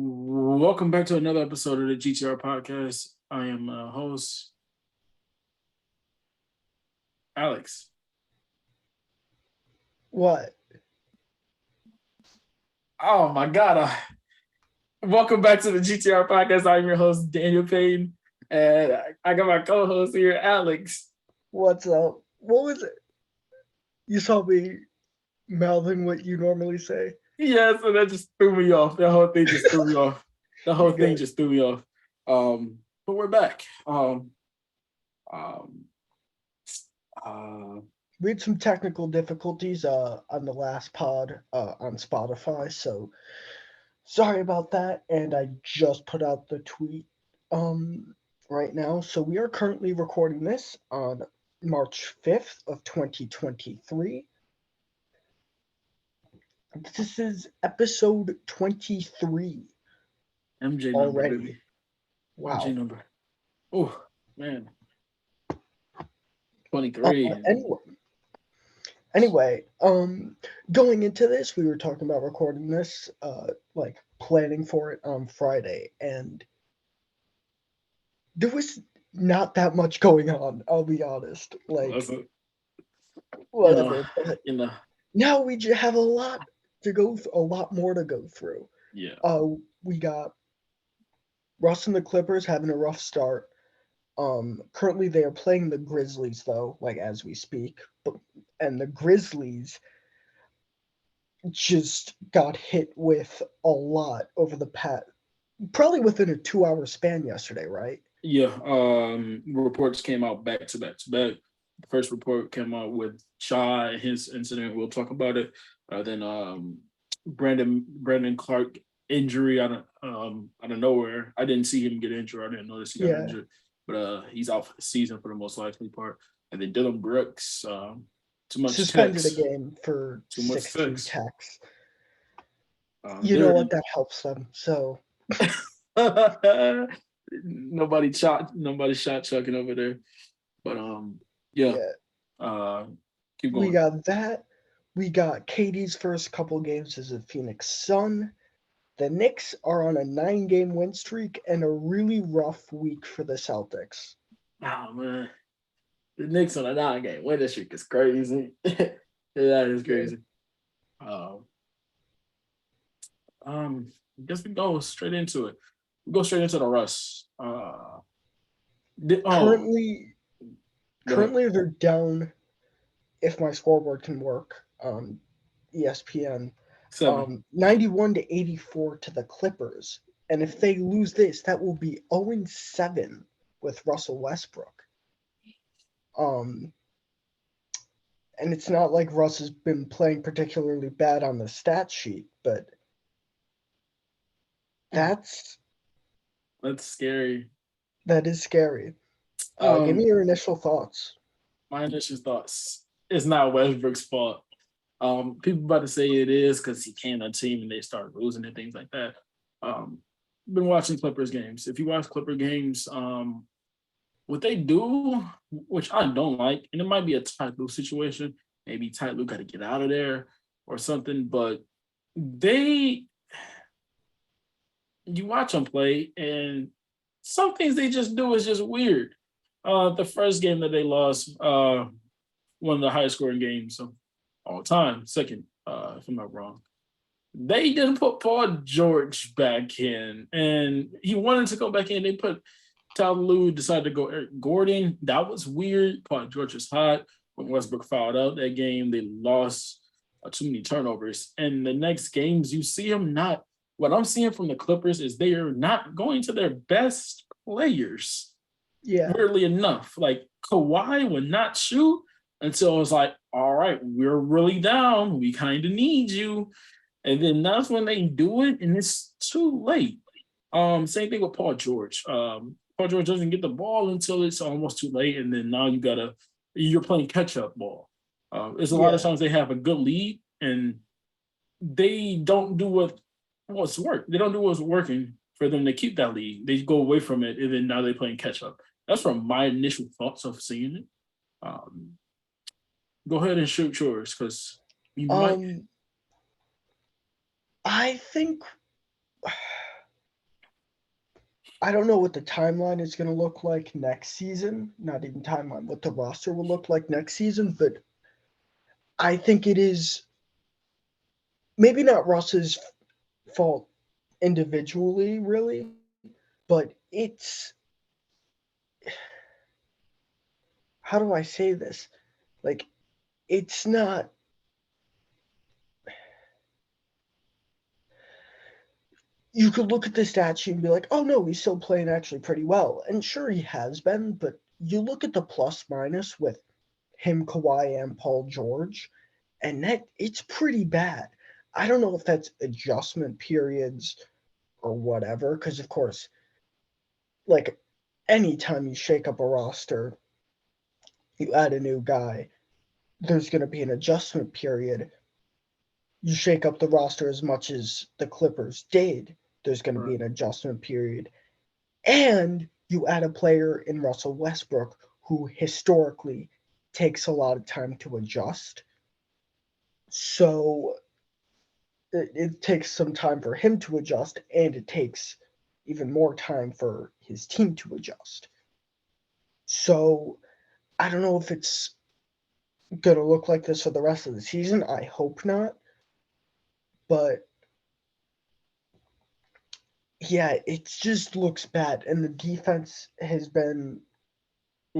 Welcome back to another episode of the GTR Podcast. I am host Alex. What? Oh my God! Welcome back to the GTR Podcast. I'm your host Daniel Payne, and I got my co-host here, Alex. What's up? What was it? You saw me mouthing what you normally say. Yes, and that just threw me off. The whole thing just threw me off. The whole You're thing good. just threw me off. But we're back. Um, uh, We had some technical difficulties on the last pod on Spotify, so sorry about that. And I just put out the tweet right now. So we are currently recording this on March 5th of 2023. This is episode 23 MJ number, already. baby. MJ Wow. number. Oh man, Uh, 23. anyway, Anyway, going into this, we were talking about recording this, like planning for it on Friday, and there was not that much going on, I'll be honest. Like, Listen, you know, whatever. But you know, now we have a lot to a lot more to go through. yeah. We got Russ and the Clippers having a rough start. Currently they are playing the Grizzlies though, like as we speak. And the Grizzlies just got hit with a lot over the past, probably within a 2 hour span yesterday, right? Yeah, reports came out back to back to back. The first report came out with Shaw and his incident. We'll talk about it. Then Brandon Clark injury out of nowhere. I didn't see him get injured. I didn't notice he got Yeah, injured, but he's out for the season for the most likely part. And then Dylan Brooks, too much suspended a text, game for too much 6-3 text. tax. You know They're what? That helps them. So nobody shot chucking over there. But yeah. yeah, Uh keep we going. got that. We got Katie's first couple games as a Phoenix Sun. The Knicks are on a 9 game win streak and a really rough week for the Celtics. Oh man. The Knicks on a 9 game winning streak is crazy. That is Yeah. crazy. Um I guess we go straight into it. We go straight into the Russ. Oh, Currently, go ahead. currently they're down, if my scoreboard can work on ESPN, 7. 91 to 84 to the Clippers. And if they lose this, that will be 0-7 with Russell Westbrook. Um, and it's not like Russ has been playing particularly bad on the stat sheet, but that's That's scary. that is scary. Give me Um, your initial thoughts. my initial thoughts. It's not Westbrook's fault. People about to say it is because he came on team and they started losing and things like that. Um, been watching Clippers games. If you watch Clipper games, what they do, which I don't like, and it might be a tight Lue situation. Maybe tight Lue got to get out of there or something. But they, you watch them play, and some things they just do is just weird. The first game that they lost, one of the highest scoring games of all time, second, if I'm not wrong. They didn't put Paul George back in, and he wanted to go back in. They put Tyler Lue, decided to go Eric Gordon. That was weird. Paul George was hot. When Westbrook fouled out that game, they lost too many turnovers. And the next games, you see them not. What I'm seeing from the Clippers is they are not going to their best players. Yeah, Weirdly enough, like Kawhi would not shoot until it was like, all right, we're really down. We kind of need you. And then that's when they do it, and it's too late. Same thing with Paul George. Paul George doesn't get the ball until it's almost too late, and then now you're playing catch up ball. There's a lot of yeah, times they have a good lead, and they don't do what's work. They don't do what's working for them to keep that lead. They go away from it, and then now they're playing catch up. That's from my initial thoughts of seeing it. Um, Go ahead and shoot yours because you might. um, I think I don't know what the timeline is going to look like next season. Not even timeline, what the roster will look like next season. But I think it is maybe not Russ's fault individually, really, but it's how do I say this? Like, it's not. You could look at the stat sheet and be like, oh no, he's still playing actually pretty well. And sure, he has been, but you look at the plus minus with him, Kawhi, and Paul George, and that it's pretty bad. I don't know if that's adjustment periods or whatever, because of course, like anytime you shake up a roster, you add a new guy, there's going to be an adjustment period. You shake up the roster as much as the Clippers did, there's going to be Right. an adjustment period. And you add a player in Russell Westbrook who historically takes a lot of time to adjust. So it takes some time for him to adjust, and it takes even more time for his team to adjust. So I don't know if it's going to look like this for the rest of the season. I hope not. But yeah, it just looks bad. And the defense has been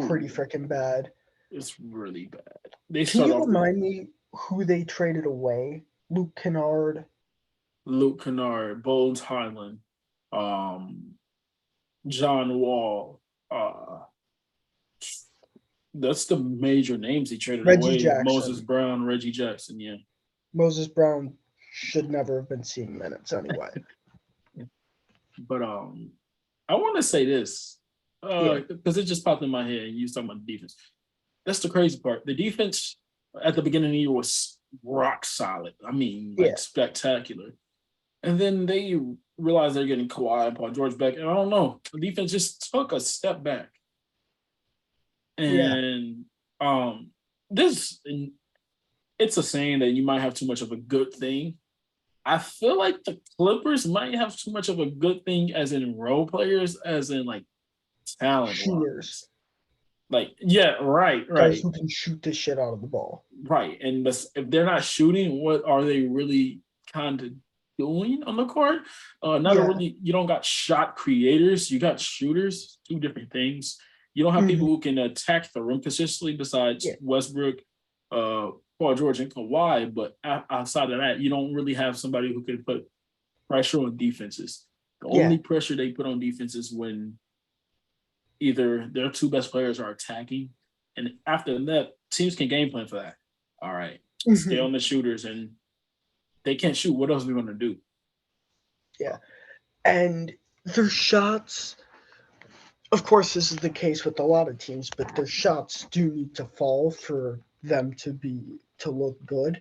pretty Ooh, freaking bad. it's really bad. They Can start you off with remind me who they traded away? Luke Kennard, Luke Kennard, Bones Highland, um, John Wall. That's the major names he traded Reggie away. Moses Jackson. Brown, Reggie Jackson. Yeah. Moses Brown should never have been seeing minutes anyway. But I want to say this Yeah, because it just popped in my head. You was talking about the defense. That's the crazy part. The defense at the beginning of the year was rock solid. I mean, yeah. like spectacular. And then they realized they're getting Kawhi and Paul George back. And I don't know. The defense just took a step back. Yeah. And this it's a saying that you might have too much of a good thing. I feel like the Clippers might have too much of a good thing as in role players, as in like talent Shooters. wise. Like, yeah, right, Guys right, who can shoot the shit out of the ball. right. And if they're not shooting, what are they really kind of doing on the court? Not a Yeah. really, you don't got shot creators, you got shooters, two different things. You don't have Hmm. people who can attack the rim consistently besides Yeah. Westbrook, Paul George, and Kawhi. But outside of that, you don't really have somebody who can put pressure on defenses. The Yeah. only pressure they put on defenses when either their two best players are attacking, and after that, teams can game plan for that. All right, stay Hmm. on the shooters, and they can't shoot. What else are we going to do? Yeah. And their shots, of course, this is the case with a lot of teams, but their shots do need to fall for them to look good.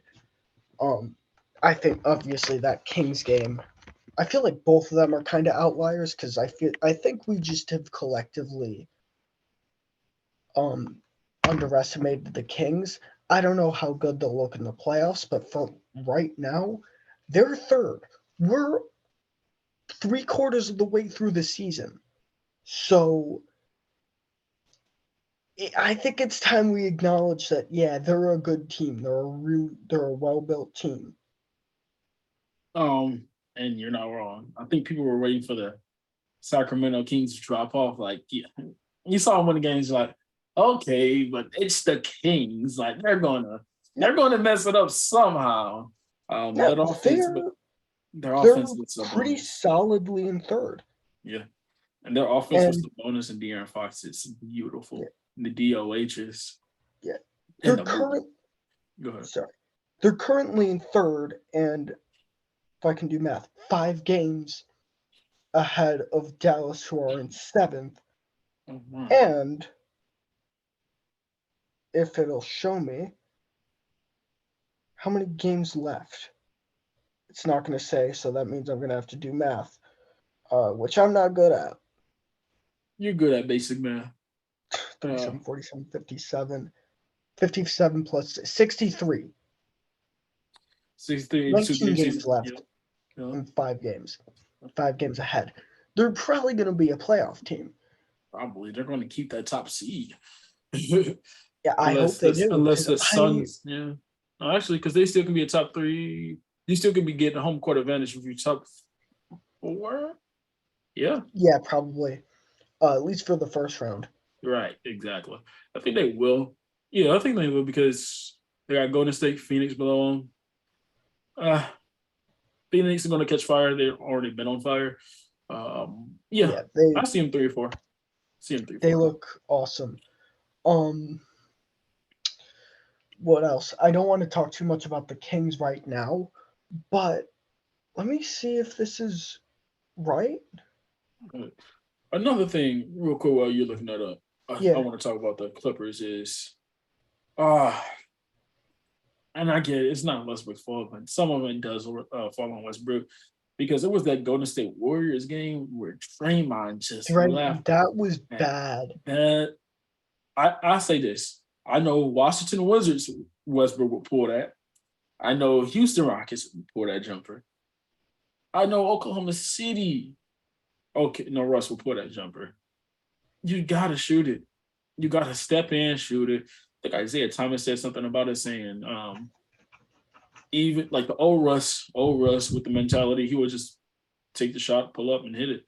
Um, I think obviously that Kings game, I feel like both of them are kind of outliers because I think we just have collectively um underestimated the Kings. I don't know how good they'll look in the playoffs, but for right now, they're third. We're three-quarters of the way through the season. So I think it's time we acknowledge that yeah, they're a good team. They're a well-built team. And you're not wrong. I think people were waiting for the Sacramento Kings to drop off. Like, yeah, you saw them win the games, like, okay, but it's the Kings. Like, No, they're gonna mess it up somehow. no, That offense, but they're their they're offense with pretty Sabonis. solidly in third. Yeah. And their offense with And Sabonis and De'Aaron Fox is yeah, beautiful. And the DOHs yeah. and They're the movie. current Go ahead. sorry. They're currently in third, and if I can do math, 5 games ahead of Dallas, who are in seventh. Mhm. And if it'll show me how many games left, it's not going to say, so that means I'm going to have to do math, which I'm not good at. You're good at basic math. Uh, 37, 47, 57, 57 plus 63. 63 two 19 game games season. Yep. left Yep. in 5 games. 5 games ahead. they're probably going to be a playoff team. Probably they're going to keep that top seed. Yeah, I hope they do. Unless Because the Suns, yeah. No, actually, because they still can be a top 3. You still can be getting a home court advantage if you top 4. Yeah, yeah, probably. At least for the first round. right, exactly. I think they will. Yeah, I think they will because they got Golden State, Phoenix below them. Uh, Phoenix is going to catch fire. They've already been on fire. Yeah, Yeah, I see them 3-4. See them they 3-4. look awesome. Um, what else? I don't want to talk too much about the Kings right now, but let me see if this is right. Another thing, real quick, while you're looking that up, I Yeah, want to talk about the Clippers. Is uh and I get it, it's not Westbrook's fault, but some of it does fall on Westbrook because it was that Golden State Warriors game where Draymond just left that was and bad. that I say this. I know Washington Wizards Westbrook will pull that. I know Houston Rockets will pull that jumper. I know Oklahoma City. Okay, no, Russ will pull that jumper. You gotta shoot it. You gotta step in, shoot it. I think Isaiah Thomas said something about it saying, even like the old Russ with the mentality, he would just take the shot, pull up, and hit it.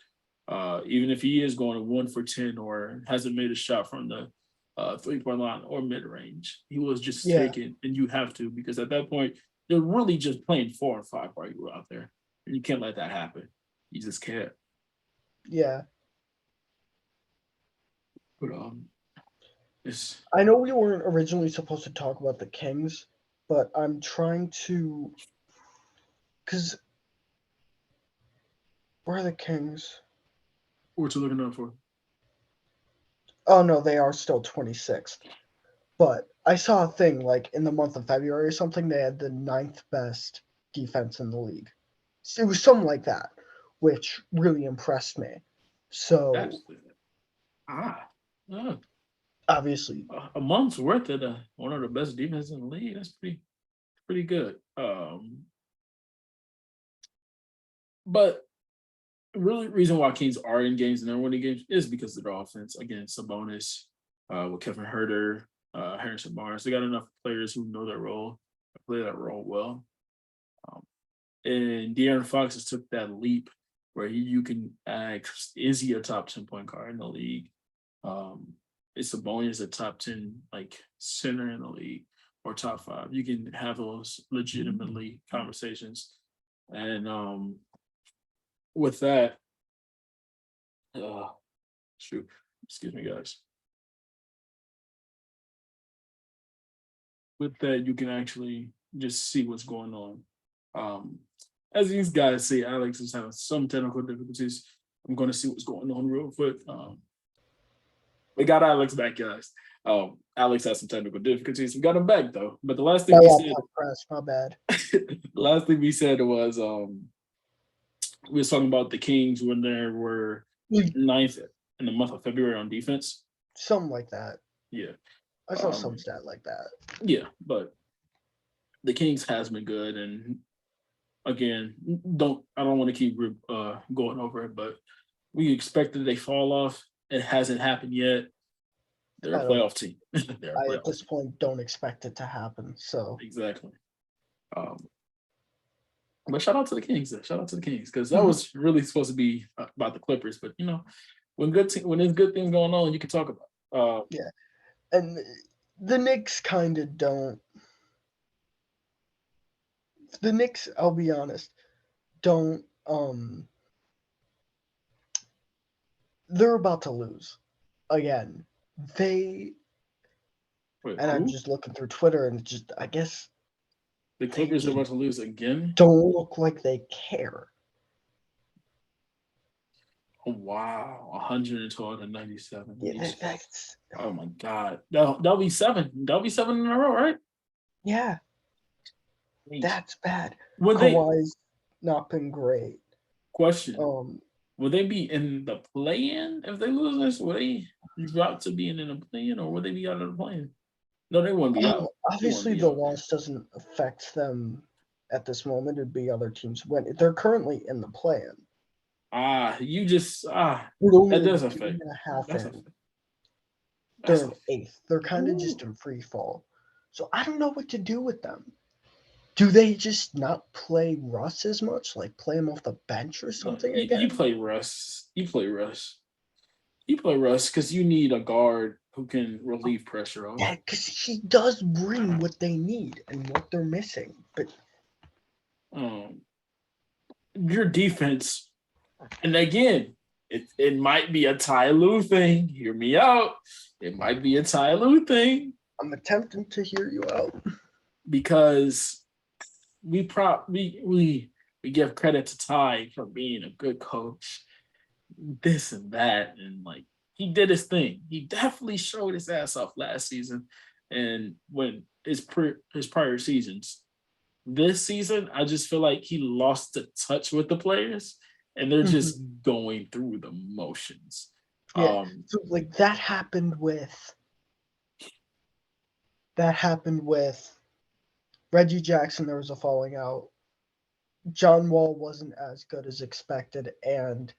Even if he is going 1 for 10 or hasn't made a shot from the 3-point line or mid range, he was just Yeah, taking, and you have to because at that point you're really just playing 4 and 5 while you were out there, and you can't let that happen. You just can't. yeah. But it's I know we weren't originally supposed to talk about the Kings, but I'm trying to, because where are the Kings? what you're looking out for. Oh no, they are still 26th. But I saw a thing like in the month of February or something, they had the ninth best defense in the league. It was something like that, which really impressed me. So Absolutely. Ah, uh, obviously, a month's worth of one of the best defenses in the league. That's pretty good. But really, reason why Kings are in games and they're winning games is because of their offense. Again, Sabonis, with Kevin Herter, Harrison Barnes. They got enough players who know their role, play that role well. Um, and De'Aaron Fox has took that leap where you can ask, is he a top 10 point guard in the league? Is Sabonis a top 10 like center in the league or top 5? You can have those legitimately conversations. And with that, uh, shoot, excuse me, guys. With that, you can actually just see what's going on. Um, as these guys say, Alex is having some technical difficulties. I'm going to see what's going on real quick. We got Alex back, guys. Alex has some technical difficulties. We got him back though. But the last thing my we said, laptop crashed. My bad. the last thing we said was we was talking about the Kings when they were ninth in the month of February on defense. Something like that. Yeah. I saw some Um, stat like that. yeah, but the Kings has been good, and again, I don't want to keep going over it, but we expected they fall off. It hasn't happened yet. They're a I don't. playoff team. They're a I at playoff this team. point don't expect it to happen. So Exactly. Um, but shout out to the Kings. Shout out to the Kings because that Mhm. was really supposed to be about the Clippers. But when when there's good things going on, you can talk about. yeah, and the Knicks kind of don't. The Knicks, I'll be honest, don't. They're about to lose again. They Wait, and I'm who? just looking through Twitter and just I guess The they Clippers are just about to lose again. don't look like they care. Oh, wow, 112 to 97. Yeah, that's Oh my God, that'll be seven. That'll be seven in a row, right? yeah, Eight. that's bad. Would they? Kawhi's not been great. Question: Um, Would they be in the play-in if they lose this? Would they drop to being in the play-in, or would they be out of the play-in? No, they wouldn't be out. They wouldn't obviously be the out. loss doesn't affect them at this moment. It'd be other teams win. They're currently in the play-in. You just With only that a does game affect. and a half That's a in. that's They're a in eighth. They're kind of just in free fall. So I don't know what to do with them. Do they just not play Russ as much? Like play him off the bench or something you again? play Russ. You play Russ. You play Russ because you need a guard who can relieve pressure off. Yeah, because he does bring what they need and what they're missing. But Um, your defense, and again, it might be a Ty Lue thing. Hear me out. It might be a Ty Lue thing I'm attempting to hear you out. because we give credit to Ty for being a good coach, this and that, and like he did his thing. He definitely showed his ass off last season, and when his prior seasons. This season, I just feel like he lost the touch with the players, and they're Mhm. just going through the motions. Yeah. Um, So like that happened with Reggie Jackson. There was a falling out. John Wall wasn't as good as expected, and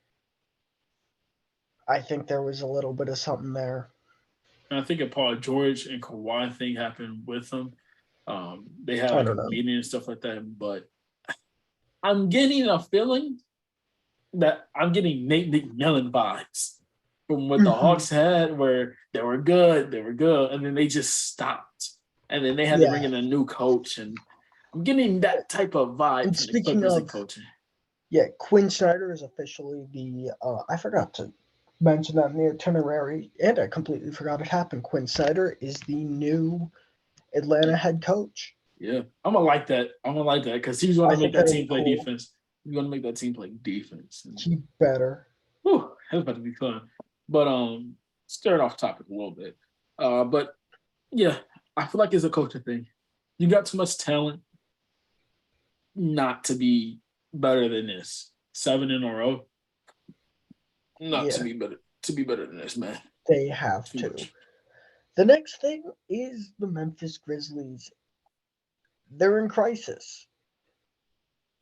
I think there was a little bit of something there. and I think a Paul George and Kawhi thing happened with them. They had I like a don't know. meeting and stuff like that, but I'm getting a feeling that I'm getting Nate McMillan vibes from what the Mhm. Hawks had, where they were good, and then they just stopped, and then they had to bring Yeah. in a new coach, and I'm getting that type of vibe And from the speaking Clippers and of, coaching. yeah, Quinn Snyder is officially the. I forgot to mention that in the itinerary, and I completely forgot it happened. Quinn Snyder is the new Atlanta head coach. Yeah, I'm gonna like that. I'm gonna like that because he's gonna I make think that that'll team be play cool. defense. He's gonna make that team play defense. And He better. whew, that's about to be fun. But start off topic a little bit. But yeah, I feel like it's a culture thing. You got too much talent not to be better than this. 7 in a row, not Yeah, to be better than this, man. they have Too to. much. The next thing is the Memphis Grizzlies. They're in crisis.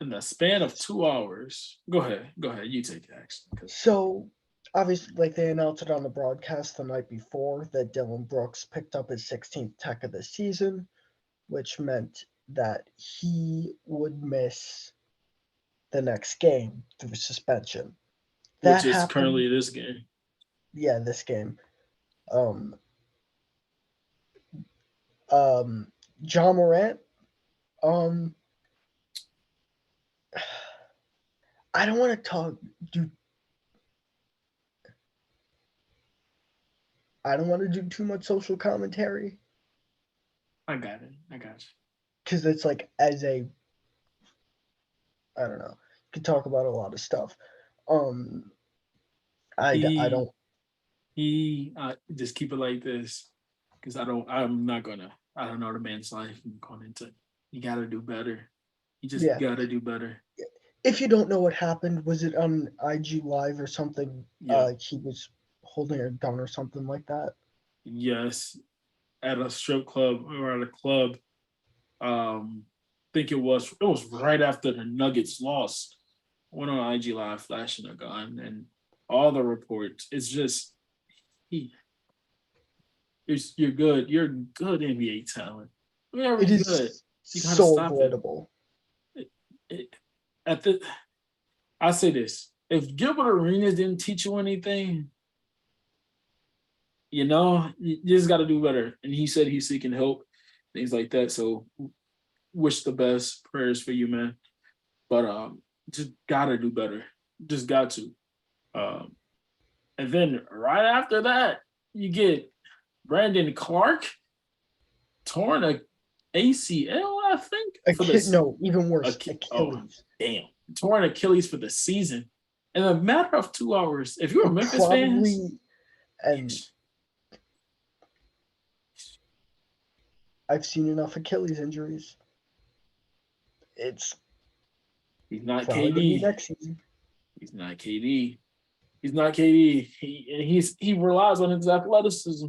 In the span of 2 hours, go ahead. You take it, actually, because So, obviously, like they announced it on the broadcast the night before that Dylan Brooks picked up his 16th tech of the season, which meant that he would miss the next game through suspension. which That is happened, currently this game. yeah, this game. Um, um, John Morant, um, I don't want to do I don't want to do too much social commentary I got it. I got you. because it's like as a I don't know, could talk about a lot of stuff. Um, I He don't. he just keep it like this because I'm not gonna. I don't know the man's life. I'm going into. You gotta do better. You just Yeah, gotta do better. if you don't know what happened, was it on IG Live or something? Yeah. He was holding a gun or something like that. Yes. At a strip club or at a club. Think it was right after the Nuggets lost. Went on IG Live flashing a gun and all the reports. It's just he you're good. You're good NBA talent. It Very good. is You gotta so stop it. avoidable. it, it at the I say this. If Gilbert Arenas didn't teach you anything, you just gotta do better. And he said he's seeking help, things like that. So wish the best. Prayers for you, man. But just gotta do better. Just got to. Um, and then right after that, you get Brandon Clark torn a ACL, I think, for this. No, even worse, Oh, Achilles. damn. Torn Achilles for the season. In a matter of 2 hours. If you're a Memphis fans, Probably, and I've seen enough Achilles injuries. It's he's not probably going to be KD. next season. He's not KD. He's not KD. He relies on his athleticism.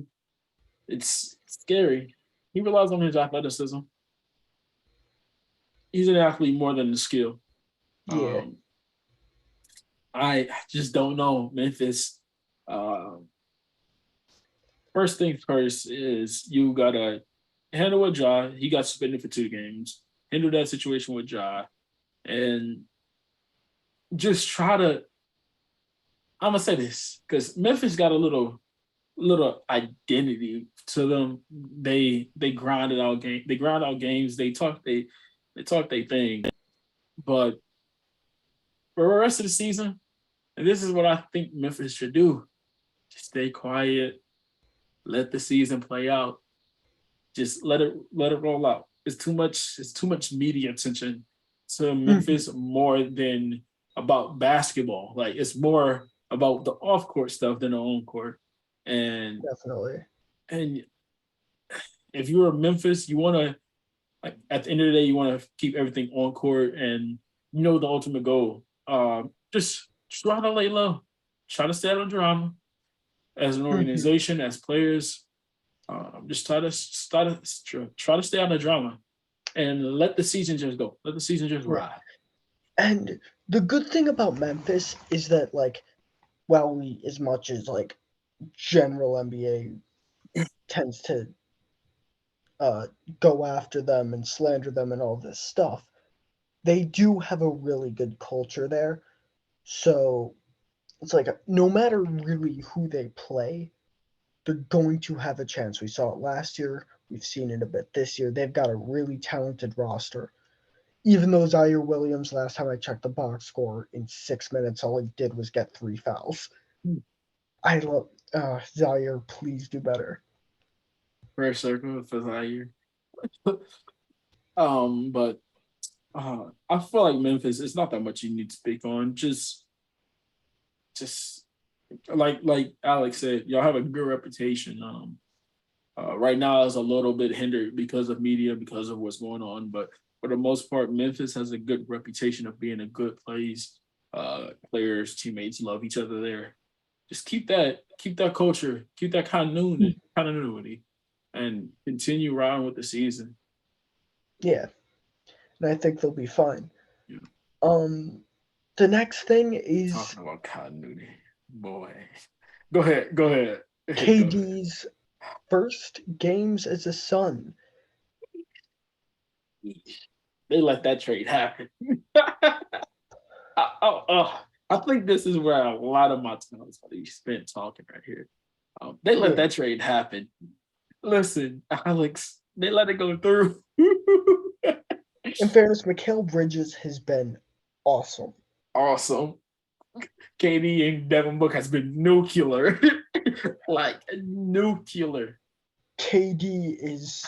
It's scary. He relies on his athleticism. He's an athlete more than the skill. Yeah, Um, I just don't know. Memphis. Uh, First things first is you gotta handle with Ja. He got suspended for 2 games. Handle that situation with Ja, and just try to. I'm gonna say this because Memphis got a little identity to them. They grinded out game. They grind out games. They talk their thing. But for the rest of the season, and this is what I think Memphis should do: just stay quiet, let the season play out. Just let it roll out. It's too much media attention to Mhm. Memphis more than about basketball. Like it's more about the off court stuff than the on court. And Definitely. and if you're Memphis, you wanna like at the end of the day, you wanna keep everything on court and you know the ultimate goal. Just try to lay low. Try to stay out of drama as an Mhm. organization, as players. Just try to stay out of drama and let the season just go. Let the season just Yeah. ride. And the good thing about Memphis is that, like, well, we as much as like general NBA tends to uh, go after them and slander them and all this stuff, they do have a really good culture there. So it's like no matter really who they play, they're going to have a chance. We saw it last year. We've seen it a bit this year. They've got a really talented roster. Even though Zaire Williams, last time I checked the box score, in 6 minutes, all he did was get 3 fouls. I love Zaire. Please do better. First circle for Zaire. But I feel like Memphis. It's not that much you need to speak on. Just like Alex said, y'all have a good reputation. Right now is a little bit hindered because of media, because of what's going on. But for the most part, Memphis has a good reputation of being a good place. Players, teammates love each other there. Just keep that culture, keep that continuity, and continue riding with the season. Yeah, and I think they'll be fine. Yeah. Um, the next thing is Talking about continuity, boy. Go ahead, go ahead, go ahead. KD's first games as a Sun. They let that trade happen. I think this is where a lot of my time is going to be spent talking right here. They let Yeah, that trade happen. Listen, Alex, they let it go through. in fairness, Mikal Bridges has been awesome. Awesome. KD and Devin Book has been nuclear. Like nuclear. KD is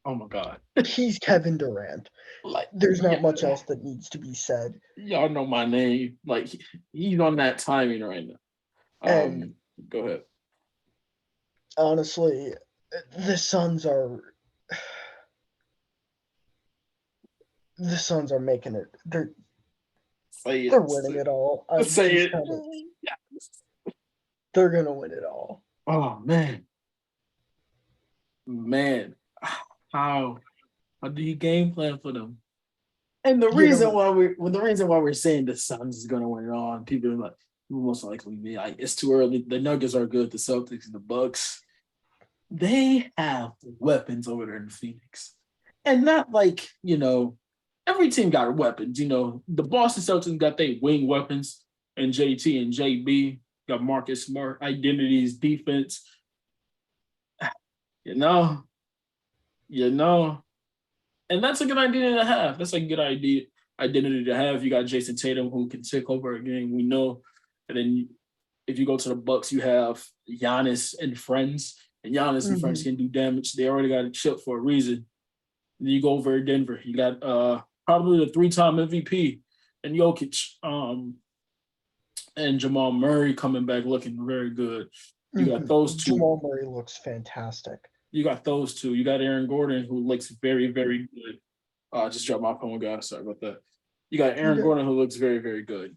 Oh my God. he's Kevin Durant. Like, There's yeah, not much else that needs to be said. y'all know my name. Like, he's on that timing right now. And Go ahead. honestly, the Suns are the Suns are making it. Say They're it. winning it all. I'm Say just it. kind of Yes. they're gonna win it all. Oh man, how how do you game plan for them? And You know, the reason why we're saying the Suns is going to win it all, and people are like most likely be like it's too early. The Nuggets are good. The Celtics and the Bucks, they have weapons over there in Phoenix, and not like every team got weapons. The Boston Celtics got their wing weapons, and JT and JB got Marcus Smart identities, defense. You know, you know, and that's a good idea to have. That's a good identity to have. You got Jason Tatum who can take over a game. We know, and then if you go to the Bucks, you have Giannis and friends, and Giannis and friends mhm, can do damage. They already got a chip for a reason. Then you go over to Denver. You got probably the 3-time MVP and Jokic, and Jamal Murray coming back looking very good. You got mhm. those two. Jamal Murray looks fantastic. You got those two. You got Aaron Gordon who looks very, very good. Just dropped my phone, guys. Sorry about that. You got You Aaron good? Gordon who looks very, very good.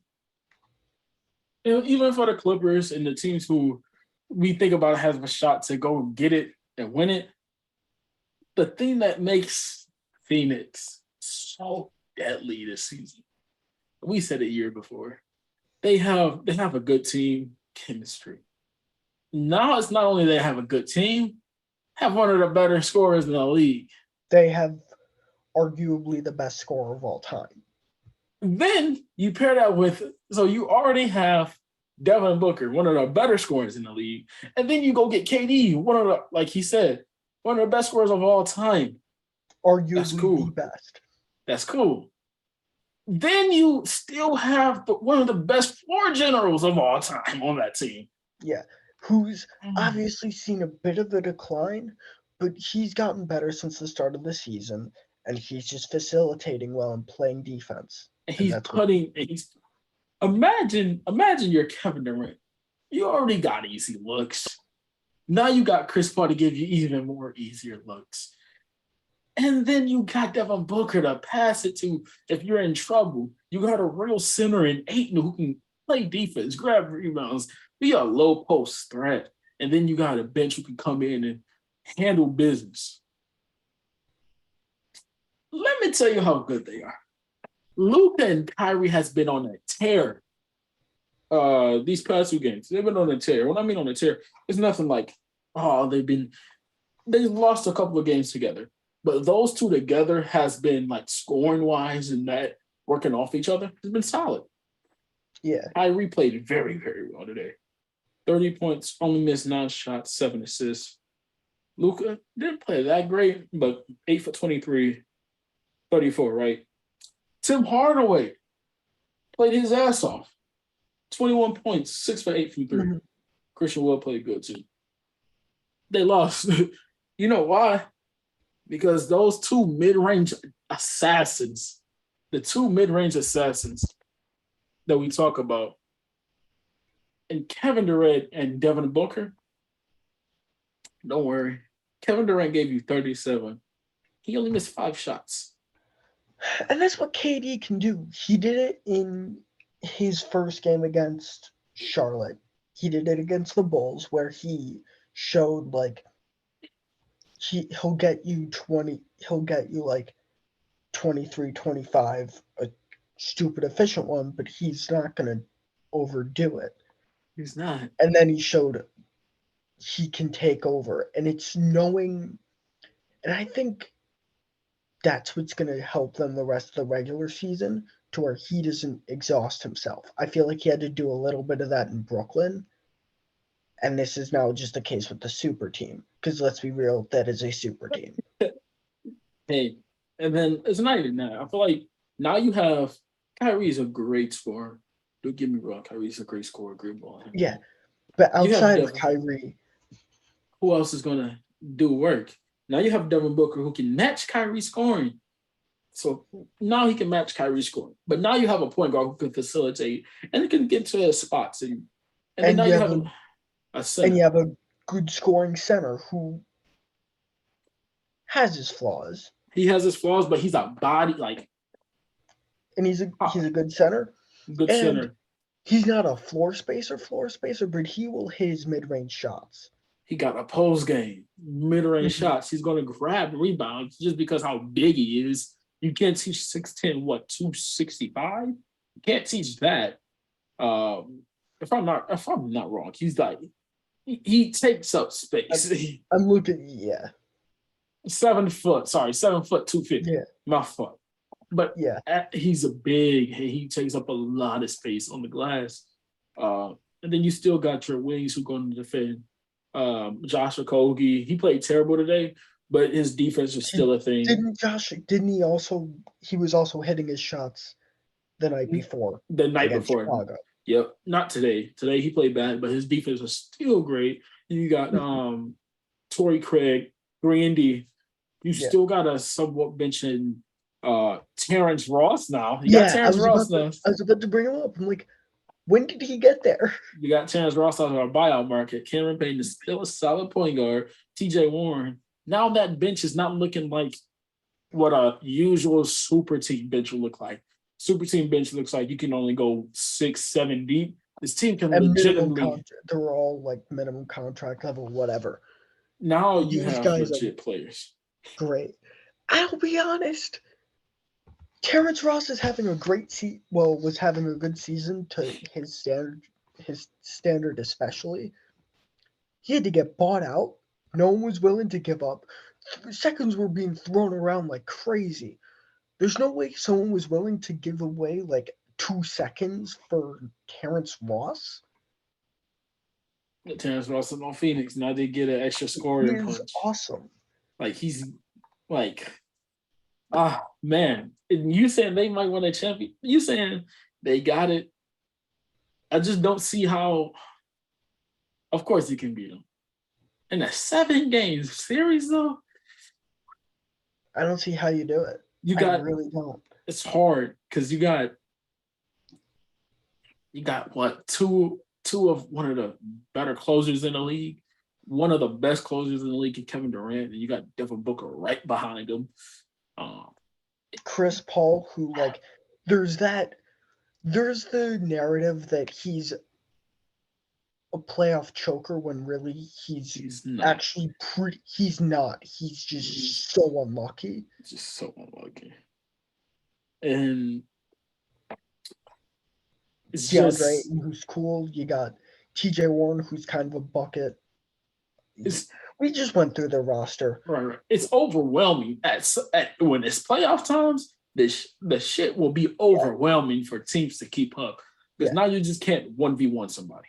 And even for the Clippers and the teams who we think about have a shot to go get it and win it, the thing that makes Phoenix so deadly this season, we said it a year before. they have a good team chemistry. Now it's not only they have a good team, have one of the better scorers in the league. They have arguably the best scorer of all time. Then you pair that with, so you already have Devin Booker, one of the better scorers in the league. And then you go get KD, one of the, like he said, one of the best scorers of all time. Arguably the best. That's cool. Then you still have one of the best floor generals of all time on that team. Yeah, who's obviously seen a bit of a decline, but he's gotten better since the start of the season, and he's just facilitating well and playing defense. And imagine you're Kevin Durant. You already got easy looks. Now you got Chris Paul to give you even more easier looks. And then you got Devin Booker to pass it to if you're in trouble. You got a real center in Ayton who can play defense, grab rebounds, be a low post threat. And then you got a bench who can come in and handle business. Let me tell you how good they are. Luka and Kyrie has been on a tear these past 2 games. They've been on a tear. When I mean on a tear, it's nothing like, they've lost a couple of games together. But those two together has been like scoring-wise and that working off each other has been solid. Yeah. Kyrie played very, very well today. 30 points, only missed 9 shots, 7 assists. Luka didn't play that great, but 8 for 23, 34, right? Tim Hardaway played his ass off. 21 points, 6 for 8 from 3. Mm-hmm. Christian Wood played good too. They lost. You know why? Because those 2 mid-range assassins, the 2 mid-range assassins that we talk about, and Kevin Durant and Devin Booker, don't worry. Kevin Durant gave you 37. He only missed 5 shots. And that's what KD can do. He did it in his first game against Charlotte. He did it against the Bulls where he showed like he'll get you 20, he'll get you like 23, 25, a stupid efficient one, but he's not going to overdo it. He's not. And then he showed he can take over, and it's knowing, and I think that's what's going to help them the rest of the regular season to where he doesn't exhaust himself. I feel like he had to do a little bit of that in Brooklyn, and this is now just the case with the super team, because let's be real, that is a super team. Hey, and then it's not even that. I feel like now you have Kyrie's a great scorer. Don't get me wrong, Kyrie's a great scorer, great ball. Yeah, but outside of Kyrie, who else is going to do work? Now you have Devin Booker who can match Kyrie's scoring. So now he can match Kyrie's scoring. But now you have a point guard who can facilitate and he can get to his spots. And then now you have a center. And you have a good scoring center who has his flaws. He has his flaws, but he's a body like. And he's a good center. Good center. He's not a floor spacer, but he will hit his mid-range shots. He got a post game, mid-range shots. He's going to grab rebounds just because how big he is. You can't teach 6'10", 265? You can't teach that. If I'm not wrong, he's like he takes up space. I'm looking, yeah. 7 foot, 250. Yeah. My fault. But yeah, he's he takes up a lot of space on the glass. And then you still got your wings who going to defend. Josh Okogie, he played terrible today, but his defense was still a thing. He was also hitting his shots the night before. Chicago. Yep. Not today. Today he played bad, but his defense was still great. And you got Torrey Craig, Grandy. You still got a somewhat benching Terrence Ross now. I was about to bring him up. I'm like, when did he get there? You got Terrence Ross out of our buyout market. Cameron Payne is still a solid point guard. TJ Warren. Now that bench is not looking like what a usual super team bench will look like. Super team bench looks like you can only go 6-7 deep. This team can legitimately. They're all like minimum contract level, whatever. Now you have legit players. Great. I'll be honest. Terrence Ross is having a was having a good season to his standard especially. He had to get bought out. No one was willing to give up. Seconds were being thrown around like crazy. There's no way someone was willing to give away like 2 seconds for Terrence Ross. Terrence Ross on Phoenix. Now they get an extra He scoring is punch. awesome. Like he's like, man. And you saying they might win a champion? You saying they got it? I just don't see how. Of course, you can beat them in a 7-game series, though. I don't see how you do it. I really don't. It's hard because you got what two of one of the better closers in the league, one of the best closers in the league, Kevin Durant, and you got Devin Booker right behind him. Chris Paul, who like, there's the narrative that he's a playoff choker when really he's not. Actually he's not. He's just so unlucky. Just so unlucky. And it's DeAndre, who's cool. You got TJ Warren, who's kind of a bucket. We just went through the roster. Right. It's overwhelming at when it's playoff times. The shit will be overwhelming for teams to keep up because now you just can't 1v1 somebody.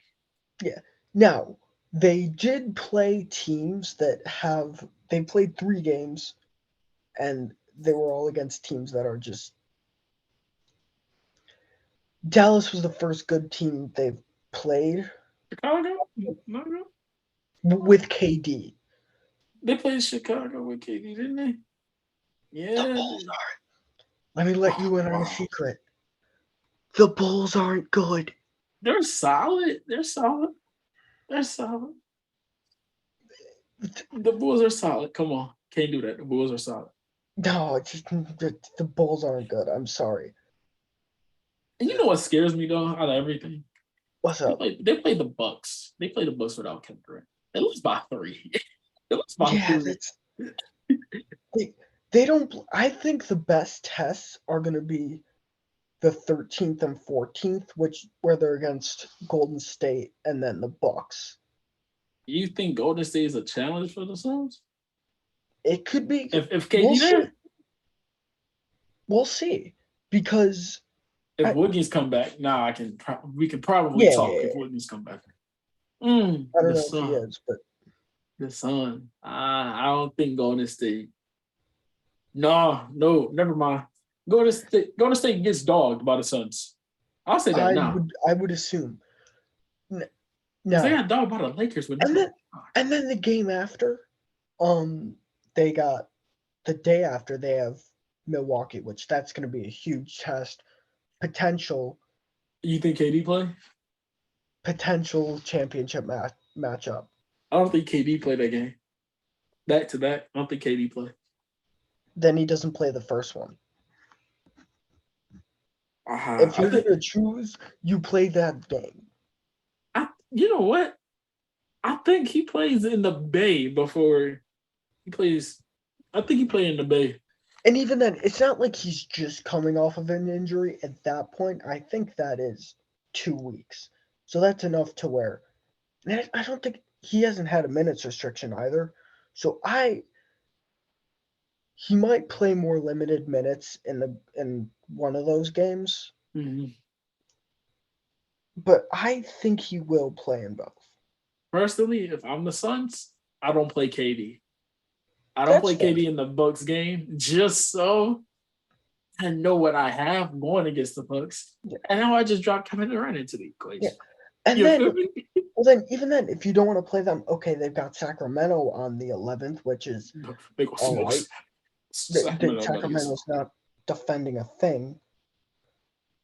Yeah. Now they did play teams they played 3 games, and they were all against teams that are just. Dallas was the first good team they've played. Chicago? With KD. They played Chicago with KD, didn't they? Yeah. The Bulls aren't. Let me let you in on a secret. The Bulls aren't good. They're solid. The Bulls are solid. Come on. Can't do that. The Bulls are solid. No, it's just the Bulls aren't good. I'm sorry. And you know what scares me though out of everything? What's up? They play the Bucks. They play the Bucks without Kevin Durant. It looks by 3. It looks by 3. They don't. I think the best tests are going to be the 13th and 14th, where they're against Golden State and then the Bucks. You think Golden State is a challenge for the Suns? It could be. If KD there? We'll see. Because if Wiggins come back, we can probably talk if Wiggins come back. I don't know if he is, but the Sun. I don't think Golden State. No, never mind. Golden State gets dogged by the Suns. I'll say that now. I would assume. No, they got dogged by the Lakers. And then the game after, they got the day after they have Milwaukee, which that's going to be a huge test. Potential. You think KD play? Potential championship matchup. I don't think KD play that game. Back to back, I don't think KD play. Then he doesn't play the first one. If you're going to choose, you play that game. You know what? I think he plays in the Bay before he plays. I think he played in the Bay. And even then, it's not like he's just coming off of an injury at that point. I think that is 2 weeks. So that's enough to where I don't think he hasn't had a minutes restriction either. So he might play more limited minutes in one of those games. Mm-hmm. But I think he will play in both. Personally, if I'm the Suns, I don't play KD. I don't play KD in the Bucks game just so I know what I have going against the Bucks. Yeah. And now I just drop Kevin Durant into the equation. Yeah. And then, even then, if you don't want to play them, okay, they've got Sacramento on the 11th, which is all right. Sacramento's not defending a thing.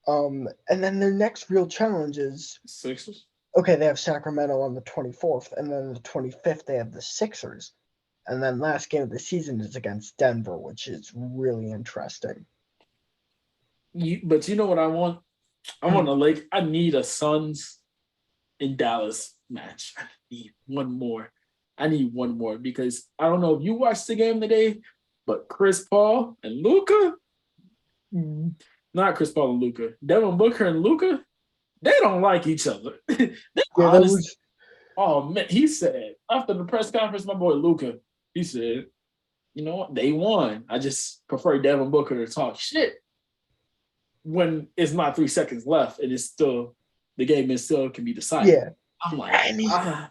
And then their next real challenge is Sixers. Okay, they have Sacramento on the 24th, and then the 25th they have the Sixers. And then last game of the season is against Denver, which is really interesting. But you know what I want? I need a Suns in Dallas match. I need one more because I don't know if you watched the game today, but Chris Paul and Luka, Not Chris Paul and Luca. Devin Booker and Luca, they don't like each other. They Yeah, that honestly, was oh man, he said after the press conference, my boy Luca, he said, you know what, they won. I just prefer Devin Booker to talk shit when it's not 3 seconds left and it's still the game is still can be decided. yeah, I'm like, and he, I'm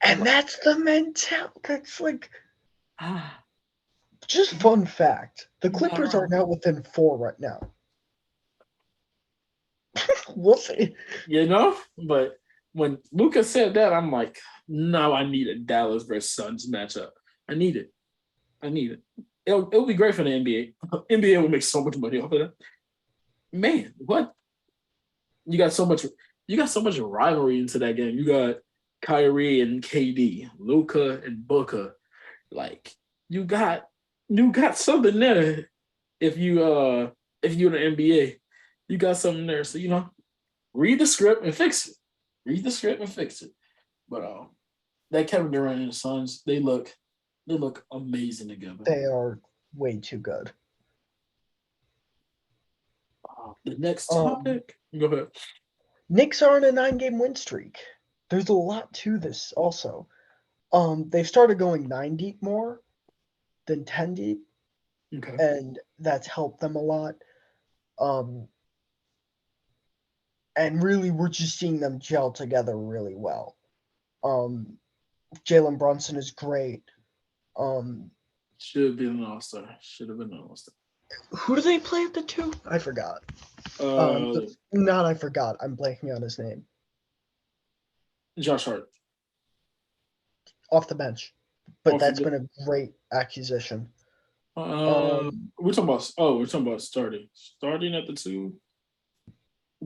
and like, that's the mentality. That's like ah, just fun fact. The you're not Clippers are wrong. now within 4 right now. We'll see. You know? But when Luca said that, I'm like, no, I need a Dallas versus Suns matchup. I need it. I need it. It'll be great for the NBA. NBA will make so much money off of that. Man, what? You got so much rivalry into that game. You got Kyrie and KD, Luca and Booker. Like you got something there if you're in the NBA. You got something there. So read the script and fix it. Read the script and fix it. But that Kevin Durant and the Suns, they look amazing together. They are way too good. The next Um, topic. Go ahead. Knicks are on a 9-game win streak. There's a lot to this also. They've started going 9 deep more than 10 deep, Okay. and that's helped them a lot. Um, and really, we're just seeing them gel together really well. Um, Jalen Brunson is great. Um, Should have been an all-star. Should have been an all-star. who do they play at the 2? I forgot. Uh Not I forgot. I'm blanking on his name. Josh Hart. Off the bench, but Off that's the been a great acquisition. uh Um, we're talking about starting. Starting at the two.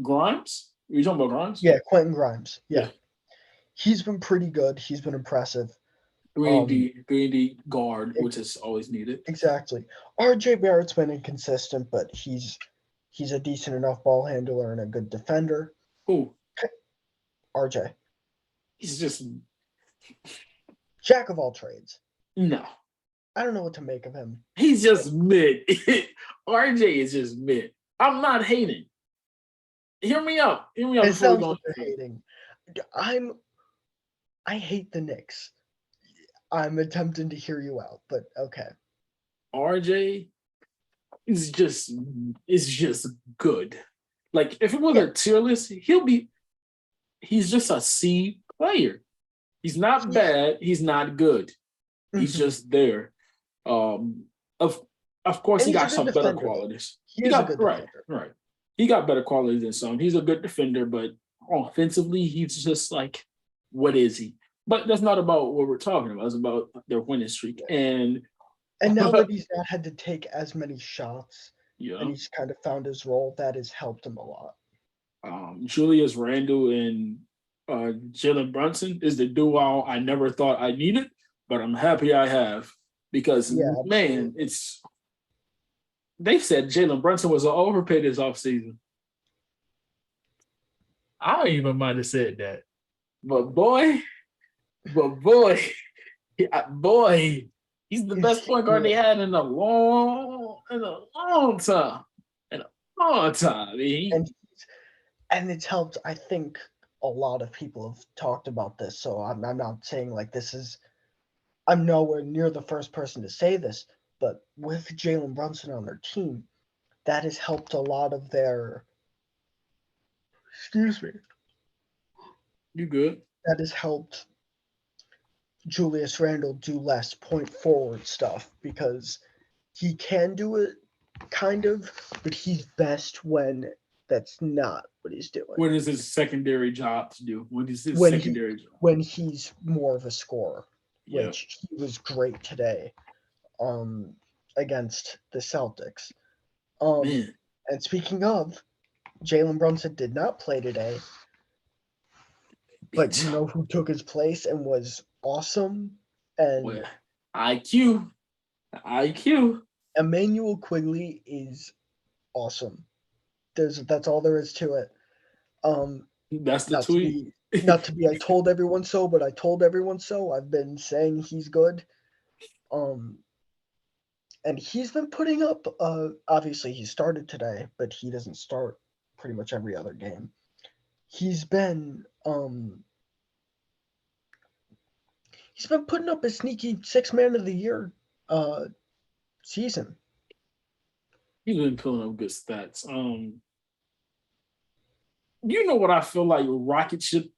Grimes? Are you talking about Grimes? yeah, Quentin Grimes. Yeah. Yeah, he's been pretty good. He's been impressive. 3D, Um, 3D guard, e- which is always needed. exactly. RJ Barrett's been inconsistent, but he's a decent enough ball handler and a good defender. Who? RJ, He's just jack of all trades. no. I don't know what to make of him. He's just mid. RJ is just mid. I'm not hating. Hear me out. Hear me out It before we sounds go like any you're further. hating. I hate the Knicks. I'm attempting to hear you out, but okay. RJ is just good. Like if it was Yeah. a tier list, he's just a C player. He's not He's bad. He's not good. He's mhm. just there. Um, of of course, And he he's a got good some better defender, though. qualities. He He is a got good right, defender. right. He got better qualities than some. He's a good defender, but offensively, he's just like, what is he? But that's not about what we're talking about. It's about their winning streak. Yeah. And And now that he's not had to take as many shots and yeah, he's kind of found his role, that has helped him a lot. Julius Randle and Jalen Brunson is the duo I never thought I needed, but I'm happy I have because Yeah, man, absolutely. they said Jalen Brunson was overpaid this offseason. I don't even mind to said that. But boy, yeah, boy, he's the best point guard Yeah. they had in a long time. In a long time. I mean, And and it's helped. I think a lot of people have talked about this, so I'm not saying like this is. I'm nowhere near the first person to say this, but with Jalen Brunson on their team, that has helped a lot of their. Excuse me. you good. That has helped Julius Randle do less point forward stuff because he can do it kind of, but he's best when that's not what he's doing. What is his secondary job to do? What is his When he secondary job? when he's more of a scorer, Yeah. which he was great today um against the Celtics. Um Man. and speaking of, Jalen Brunson did not play today, but you Bitch. know who took his place and was awesome? Well, And IQ. IQ. Emmanuel Quigley is awesome. That's all there is to it. Um, That's the not to tweet. be not to be I told everyone so, but I told everyone so. I've been saying he's good. Um, and he's been putting up. Obviously, he started today, but he doesn't start pretty much every other game. He's been putting up a sneaky 6-man of the year season. He's been pulling up good stats. You know what I feel like rocket shipped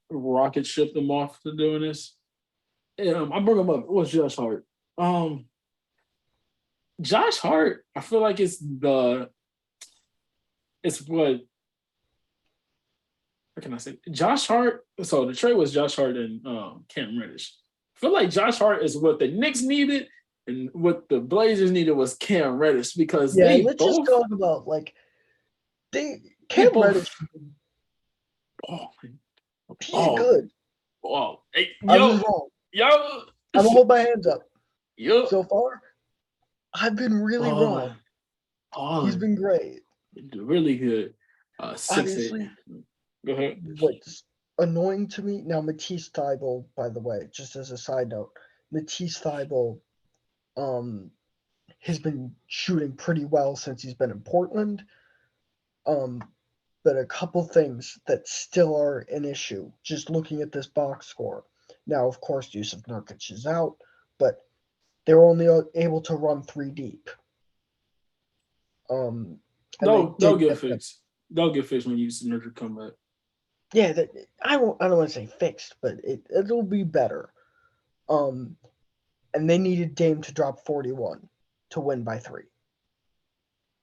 them off to doing this. I bring him up. What's Josh Hart? Josh Hart. I feel like it's what can I say? Josh Hart. So the trade was Josh Hart and Cam Reddish. I feel like Josh Hart is what the Knicks needed, and what the Blazers needed was Cam Reddish because let's just talk about Cam Reddish. He's good. Oh, hey, I was wrong. I'm gonna hold my hands up. So far, I've been really wrong. He's been great. Really good. 6'8". Go ahead. What's annoying to me now, Matisse Thybulle, by the way, just as a side note, Matisse Thybulle has been shooting pretty well since he's been in Portland. But a couple things that still are an issue, just looking at this box score. Now, of course, Yusuf Nurkic is out, but they're only able to run 3 deep. They'll get fixed. They'll get fixed when Yusuf Nurkic come back. Yeah, I don't want to say fixed, but it'll be better. And they needed Dame to drop 41 to win by 3.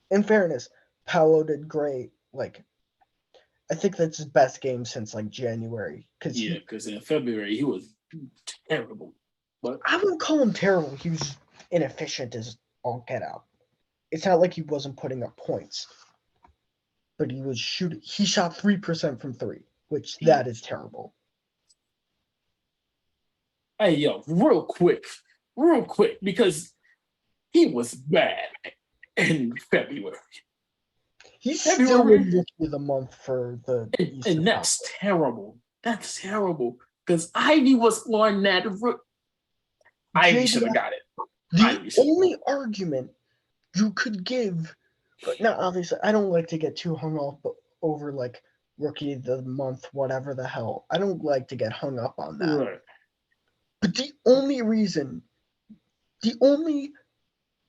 In fairness, Paolo did great. I think that's his best game since January. Because in February he was terrible. But I wouldn't call him terrible. He was inefficient as all get out. It's not like he wasn't putting up points, but he was shooting. He shot 3% from 3, which that is terrible. Hey, yo, real quick, because he was bad in February. He's still in Rookie of the Month for the and that's terrible. That's terrible because Ivy was on that. Ivy should have got it. The only argument you could give, but now obviously I don't like to get too hung up over Rookie of the Month, whatever the hell. I don't like to get hung up on that. Right. But the only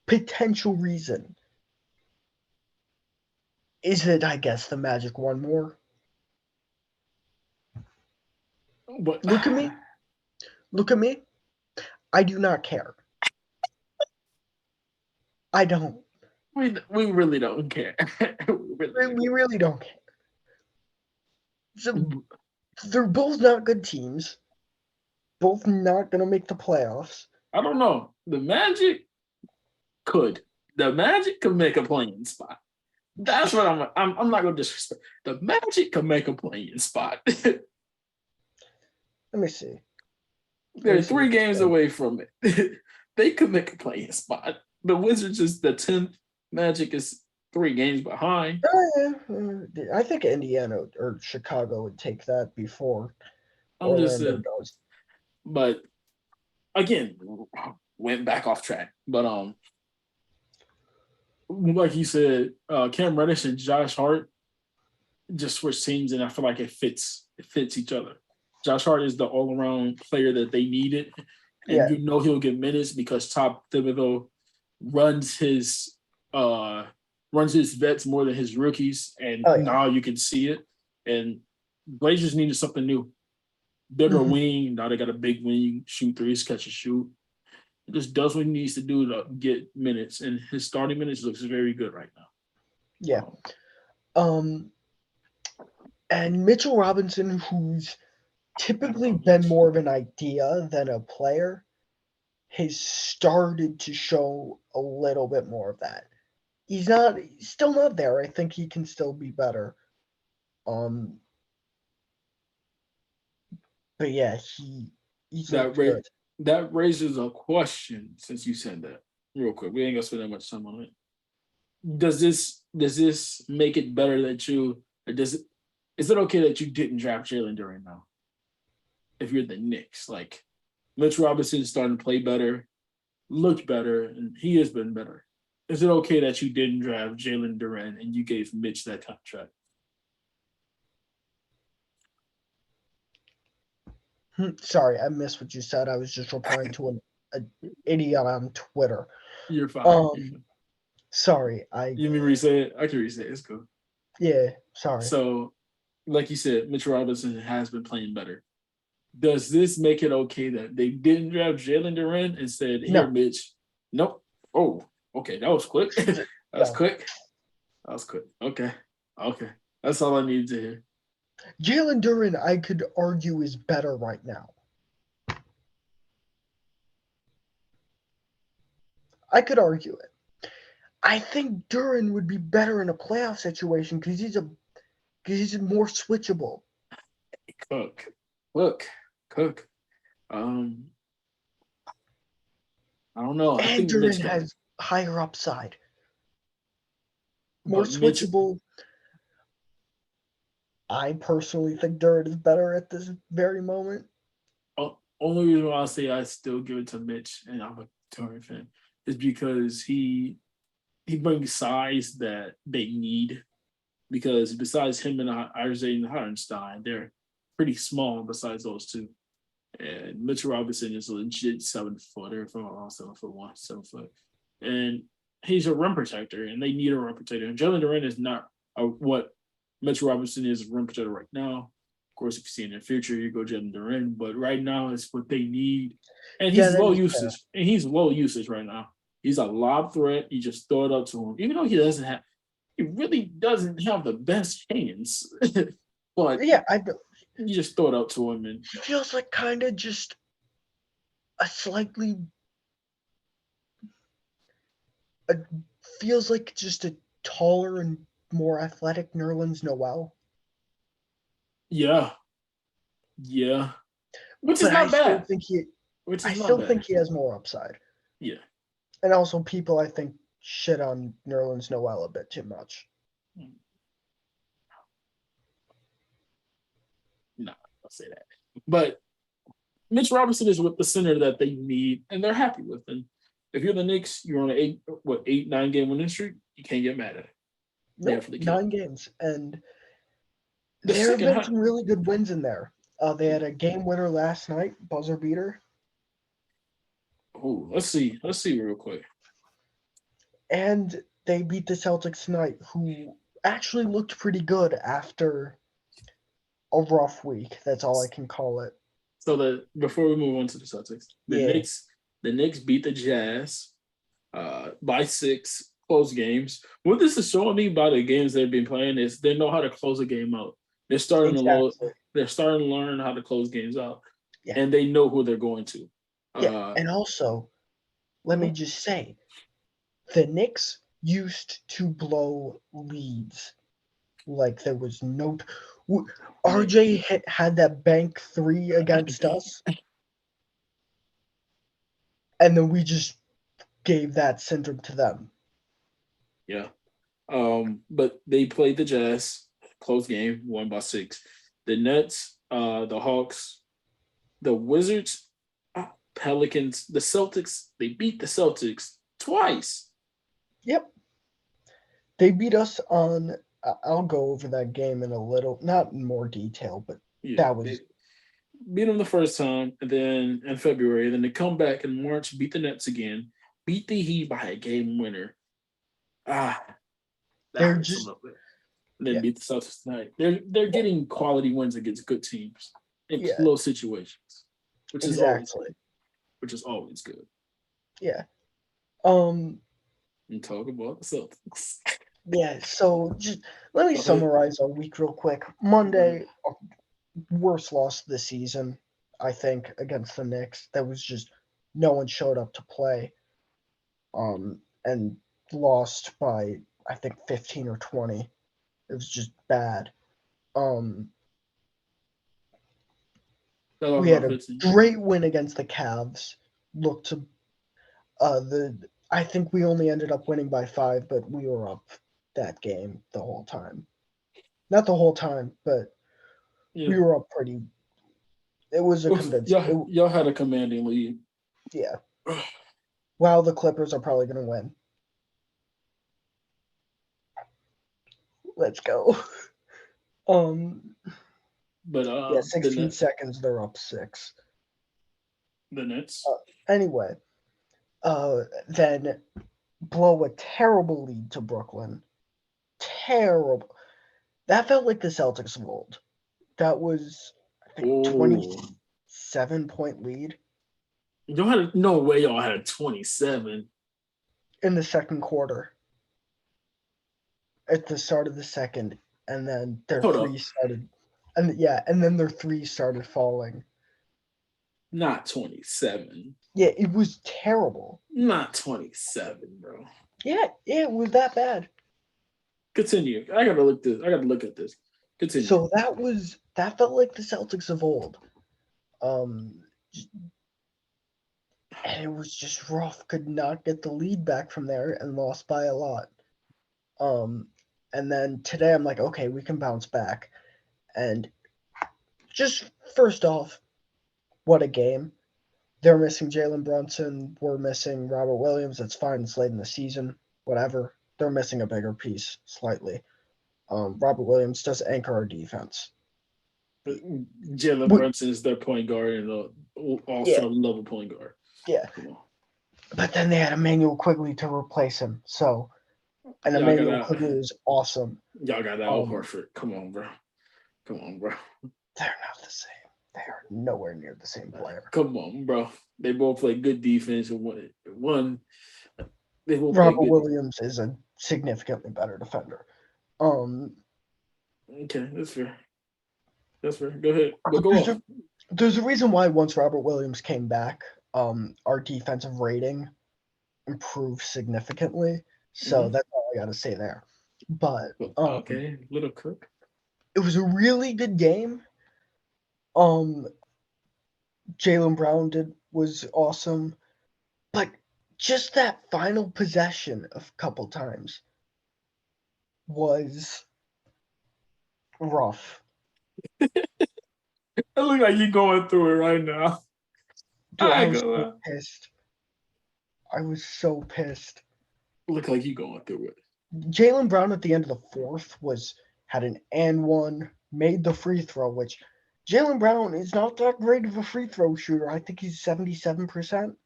potential reason is that I guess the Magic won more. But look at me. I do not care. I don't. We really don't care. we really don't care. So, they're both not good teams. Both not gonna make the playoffs. I don't know. The Magic could make a playing spot. That's what I'm not gonna disrespect. The Magic could make a playing spot. Let me see. They're 3 games away from it. They could make a playing spot. The Wizards is the 10th. Magic is 3 games behind. I think Indiana or Chicago would take that before Orlando does. But again, went back off track. But like you said, Cam Reddish and Josh Hart just switched teams, and I feel like it fits each other. Josh Hart is the all-around player that they needed, and he'll get minutes because Top Thibodeau runs his vets more than his rookies, and now you can see it. And Blazers needed something new. Bigger wing. Now they got a big wing, shoot threes, catch and shoot. It just does what he needs to do to get minutes, and his starting minutes looks very good right now. Yeah. And Mitchell Robinson, who's typically been more of an idea than a player, has started to show a little bit more of that. He's still not there. I think he can still be better. But yeah, he's good. That raises a question since you said that. Real quick. We ain't gonna spend that much time on it. Does this make it better that is it okay that you didn't draft Jalen Duren now? If you're the Knicks, Mitch Robinson is starting to play better, looked better, and he has been better. Is it okay that you didn't draft Jalen Duren and you gave Mitch that contract? Sorry, I missed what you said. I was just replying to an idiot on Twitter. You're fine. Um, sorry, You mean reset it? I can reset it. It's cool. yeah, sorry. So, like you said, Mitch Robinson has been playing better. Does this make it okay that they didn't draft Jalen Duren and said, "Here, No, Mitch"? Nope. Oh, okay. That was quick. that was no. quick. That was quick. Okay. Okay. That's all I needed to hear. Jalen Duren, I could argue, is better right now. I could argue it. I think Duren would be better in a playoff situation because he's more switchable. Cook. Look. Cook. Um, I don't know. I And think Duren Mitch got has higher upside, more but Mitch switchable. I personally think Duren is better at this very moment. only reason why I say I still give it to Mitch and I'm a Torrey fan is because he brings size that they need because besides him and Isaiah Hartenstein, they're pretty small besides those two. And Mitchell Robinson is a legit 7-footer, if I'm not wrong, 7'1", 7 foot. And he's a rim protector, and they need a rim protector. And Jalen Duren is not what Mitchell Robinson is a rim protector right now. Of course, if you see in the future, you go Jalen Duren, but right now it's what they need. And Yeah, he's that low is fair. usage. And he's low usage right now. He's a lob threat. You just throw it up to him. Even though he really doesn't have the best hands. but Yeah, you just throw it up to him and he feels like kind of just a slightly a, feels like just a taller and more athletic Nerlens Noel. yeah, yeah. Which is But I not still bad. think he Which I is not still think bad. he has more upside. Yeah. And also people I think shit on Nerlens Noel a bit too much. No, I'll say that. But Mitch Robinson is with the center that they need, and they're happy with. And if you're the Knicks, you're on an 8-9 game winning streak. You can't get mad at it. They Nope, have to kill 9 games. And the there have second been half. some really good wins in there. They had a game winner last night, buzzer beater. Oh, let's see. Let's see real quick. And they beat the Celtics tonight, who actually looked pretty good after a rough week. That's all I can call it. So before we move on to the Celtics, Yeah, the Knicks beat the Jazz by 6, close games. What this is showing me by the games they've been playing is they know how to close a game out. They're starting to exactly. they're starting to learn how to close games out, Yeah, and they know who they're going to. yeah. Uh, And also, let me just say, the Knicks used to blow leads like there was no. RJ had that bank three against us, and then we just gave that syndrome to them. yeah. But they played the Jazz, close game, won by 6. The Nets, the Hawks, the Wizards, Pelicans, the Celtics. They beat the Celtics twice. Yep, they beat us on. I'll go over that game in a little, not in more detail, but Yeah, that they was beat them the first time, and then in February, then they come back in March, beat the Nets again, beat the Heat by a game winner. Ah, that they're hurts a just little bit. And then yeah, beat the Celtics tonight. They're getting quality wins against good teams in yeah, close situations, which is always exactly, good. Which is always good. yeah. Um, And talk about the Celtics. yeah. So just let me Go ahead. summarize our week real quick. Monday, worst loss of the season, I think, against the Knicks. That was just no one showed up to play. And lost by I think 15 or 20. It was just bad. Um, That was we had about a 15. great win against the Cavs. Looked to the I think we only ended up winning by 5, but we were up that game the whole time. Not the whole time, but Yeah. we were up pretty. It was a convincing. Y'all had a commanding lead. Yeah. Well, the Clippers are probably going to win. Let's go. But Yeah, the 16 seconds, they're up 6. Nets. Anyway, then blow a terrible lead to Brooklyn. Terrible. That felt like the Celtics of old. That was, I think, Oh, 27-point lead y'all had no way y'all had 27. in the second quarter. At the start of the second, and then their Hold three up, started, and then their three started falling. not 27. Yeah, it was terrible. Not 27, bro. Yeah, it was that bad. Continue. I gotta look at this. Continue. So that felt like the Celtics of old. And it was just rough. Could not get the lead back from there and lost by a lot. And then today I'm like, okay, we can bounce back. And just first off, what a game. They're missing Jalen Brunson. We're missing Robert Williams. That's fine. It's late in the season. Whatever. They're missing a bigger piece slightly. Robert Williams does anchor our defense. Jalen Brunson is their point guard and all-star level point guard. Yeah. But then they had Emmanuel Quigley to replace him. So, and Emmanuel Quigley is awesome. Y'all got Al Horford. Come on, bro. They're not the same. They are nowhere near the same player. Come on, bro. They both play good defense. One they both Robert Williams is a significantly better defender. Okay, that's fair. That's fair. Go ahead. But go on. There's a reason why once Robert Williams came back, our defensive rating improved significantly. So that's all I got to say there. But okay, little cook. It was a really good game. Jaylen Brown was awesome, but just that final possession a couple times was rough. It looks like you're going through it right now. Dude, I was so pissed. I was so pissed. Look like you're going through it. Jaylen Brown at the end of the fourth had an and one, made the free throw, which Jaylen Brown is not that great of a free throw shooter. I think he's 77%.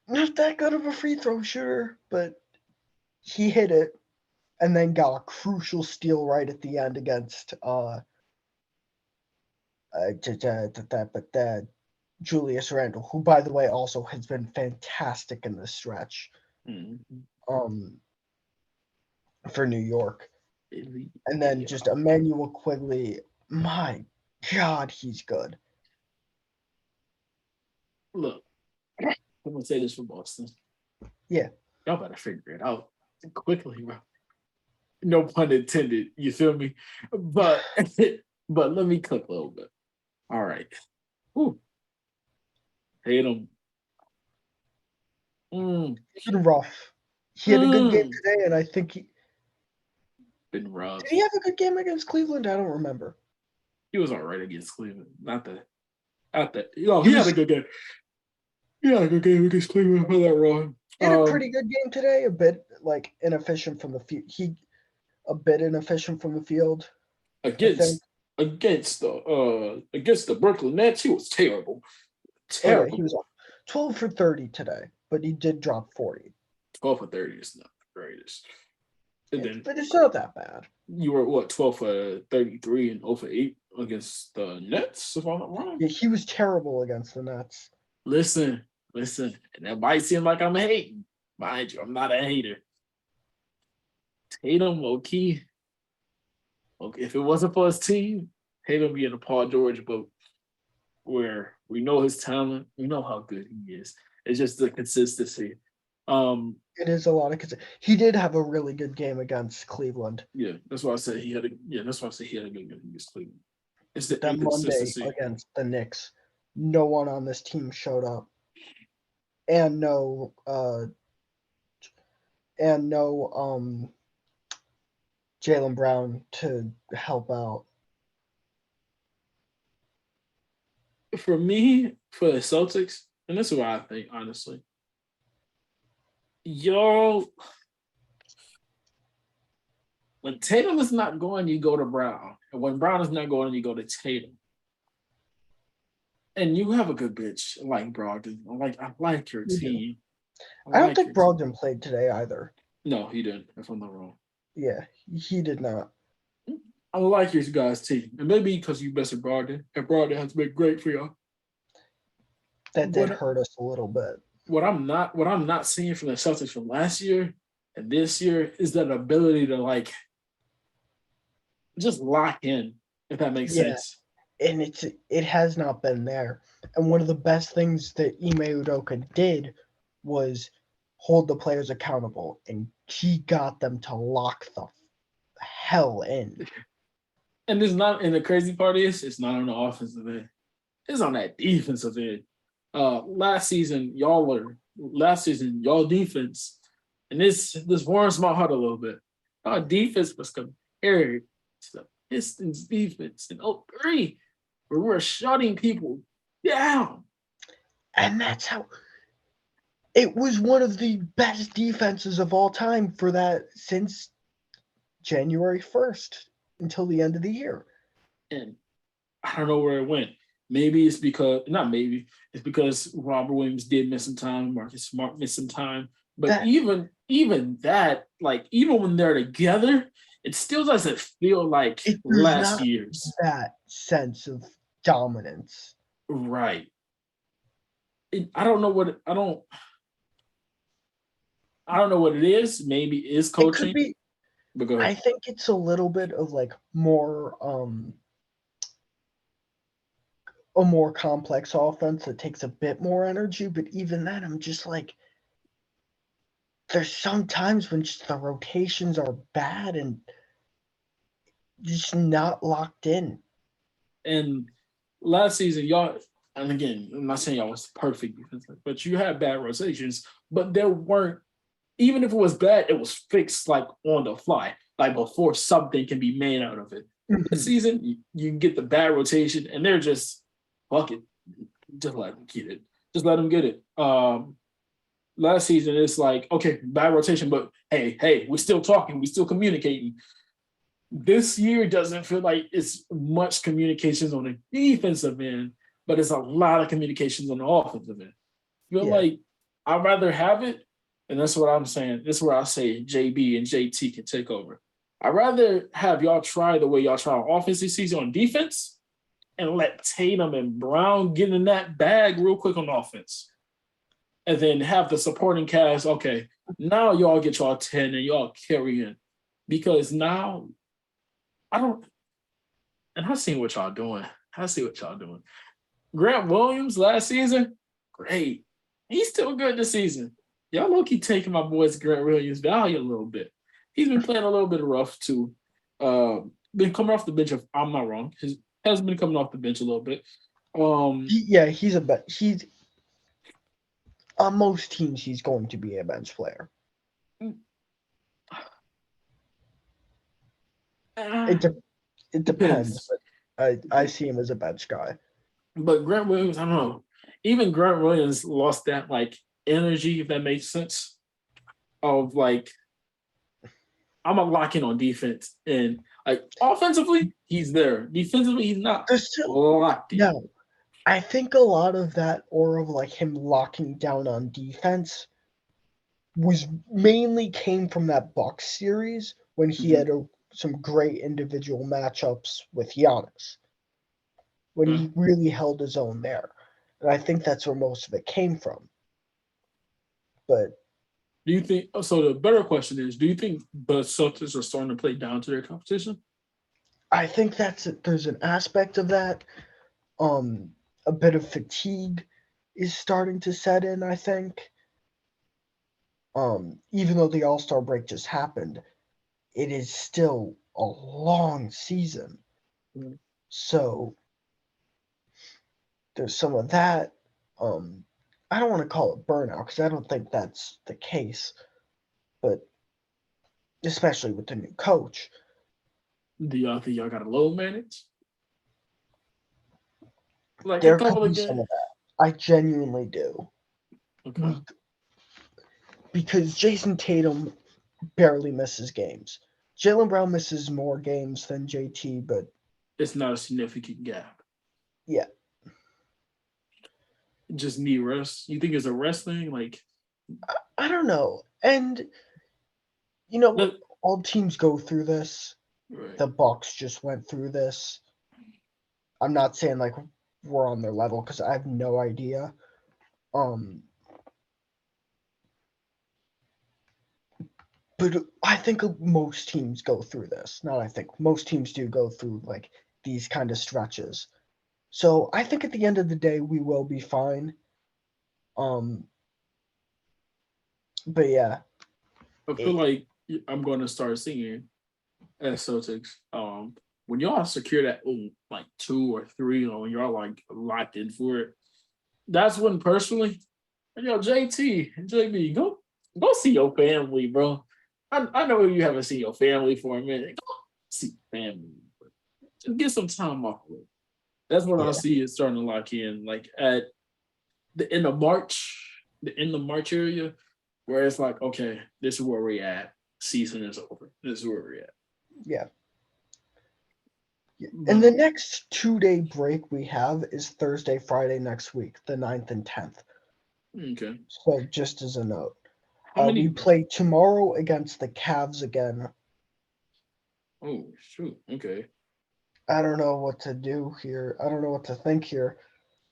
Not that good of a free throw shooter, but he hit it and then got a crucial steal right at the end against Julius Randle, who, by the way, also has been fantastic in this stretch. For New York. And then just Emmanuel Quigley, my God, he's good. Look, I'm gonna say this for Boston. Yeah. Y'all better figure it out quickly, bro. No pun intended, you feel me? But let me cook a little bit. All right. Whew. Hate him. It's been rough. He had a good game today, and I think he been rough. Did he have a good game against Cleveland? I don't remember. He was all right against Cleveland. Not that. He had a good game. He had a good game against Cleveland. For that wrong. He had a pretty good game today. A bit inefficient from the field. A bit inefficient from the field. Against the Brooklyn Nets, he was terrible. Terrible. Okay, he was 12 for 30 today, but he did drop 40. 12 for 30 is not the greatest. But it's not that bad. You were 12 for 33 and 0 for 8 against the Nets, if I'm not wrong. Yeah, he was terrible against the Nets. Listen, and that might seem like I'm hating. Mind you, I'm not a hater. Tatum, low-key, if it wasn't for his team, Tatum be in a Paul George boat where we know his talent, we know how good he is. It's just the consistency. It is a lot of he did have a really good game against Cleveland. Yeah, that's why I said he had a good game against Cleveland. It's the that Monday against the Knicks. No one on this team showed up. And no Jaylen Brown to help out. For me, for the Celtics, and this is what I think, honestly. Y'all When Tatum is not going, you go to Brown. And when Brown is not going, you go to Tatum. And you have a good bitch like Brogdon. I like your You do. team. I I don't like think your team. Brogdon played today either. No, he didn't, if I'm not wrong. Yeah, he did not. I like your guys' team. And maybe because you bested Brogdon, and Brogdon has been great for y'all. That did What hurt us a little bit. what I'm not seeing from the Celtics from last year and this year is that ability to just lock in, if that makes Yeah, sense. and it has not been there. And one of the best things that Ime Udoka did was hold the players accountable, and he got them to lock the hell in. And the crazy part is it's not on the offensive end. It's on that defensive end. Last season, y'all defense, and this warms my heart a little bit. Our defense was compared to the Pistons defense in '03, where we're shutting people down. And that's how it was one of the best defenses of all time for that since January 1st until the end of the year. And I don't know where it went. Maybe it's because not maybe it's because Robert Williams did miss some time, Marcus Smart missed some time. But That even that, even when they're together, it still doesn't feel like there's last not year's. that sense of dominance. Right. I don't know what I don't know what it is. Maybe it's It could coaching. be. But go I ahead. think it's a little bit of more a more complex offense that takes a bit more energy. But even then, I'm just there's some times when just the rotations are bad and just not locked in. And last season, y'all, and again, I'm not saying y'all was perfect but you had bad rotations, but there weren't, even if it was bad, it was fixed on the fly, before something can be made out of it. This season, you get the bad rotation, and they're just, fuck it. Just let them get it. Just let them get it. Last season, it's okay, bad rotation, but hey, we're still talking, we're still communicating. This year doesn't feel like it's much communications on the defensive end, but it's a lot of communications on the offensive end. Feel Yeah. like I'd rather have it, and that's what I'm saying. This is where I say JB and JT can take over. I'd rather have y'all try the way y'all try on offense this season on defense and let Tatum and Brown get in that bag real quick on offense. And then have the supporting cast, okay, now y'all get y'all 10 and y'all carry in. Because now I see what y'all doing. Grant Williams last season, great. He's still good this season. Y'all low-key taking my boy's Grant Williams value a little bit. He's been playing a little bit rough too. Been coming off the bench, if I'm not wrong. Has been coming off the bench a little bit. He's on most teams he's going to be a bench player. It depends, but I see him as a bench guy. But Grant Williams, I don't know. Even Grant Williams lost that energy, if that makes sense. Of I'm a lock in on defense, and offensively he's there. Defensively he's not locked in. No, I think a lot of that aura of him locking down on defense was mainly came from that Bucks series when he had some great individual matchups with Giannis, when he really held his own there. And I think that's where most of it came from. But do you think so? The better question is, do you think the Celtics are starting to play down to their competition? I think there's an aspect of that. A bit of fatigue is starting to set in, I think. Even though the All-Star break just happened, it is still a long season. So there's some of that. I don't want to call it burnout because I don't think that's the case, but especially with the new coach. Do y'all think y'all got to load manage? There could be some of that. I genuinely do. Okay. Because Jason Tatum barely misses games. Jaylen Brown misses more games than JT, but It's not a significant gap. yeah, Just need rest. You think it's a rest thing? Like, I don't know. And you know, let, all teams go through this. right. The Bucks just went through this. I'm not saying like we're on their level because I have no idea. But I think most teams go through this. Not I think most teams do go through like these kind of stretches. So I think at the end of the day we will be fine. But yeah, I feel like I'm going to start singing at Celtics. When y'all secure that like 2 or 3, or when y'all like locked in for it, that's when personally, yo, JT, JB, go see your family, bro. I know you haven't seen your family for a minute. Go see your family. Just get some time off of it. That's when I yeah, see it starting to lock in, like at the end of March, area, where it's like, okay, this is where we're at. Season is over. This is where we're at. yeah. And But the next 2-day break we have is Thursday, Friday next week, the 9th and 10th. okay, So just as a note, how we many? play tomorrow against the Cavs again. Oh shoot, okay. I don't know what to do here. I don't know what to think here,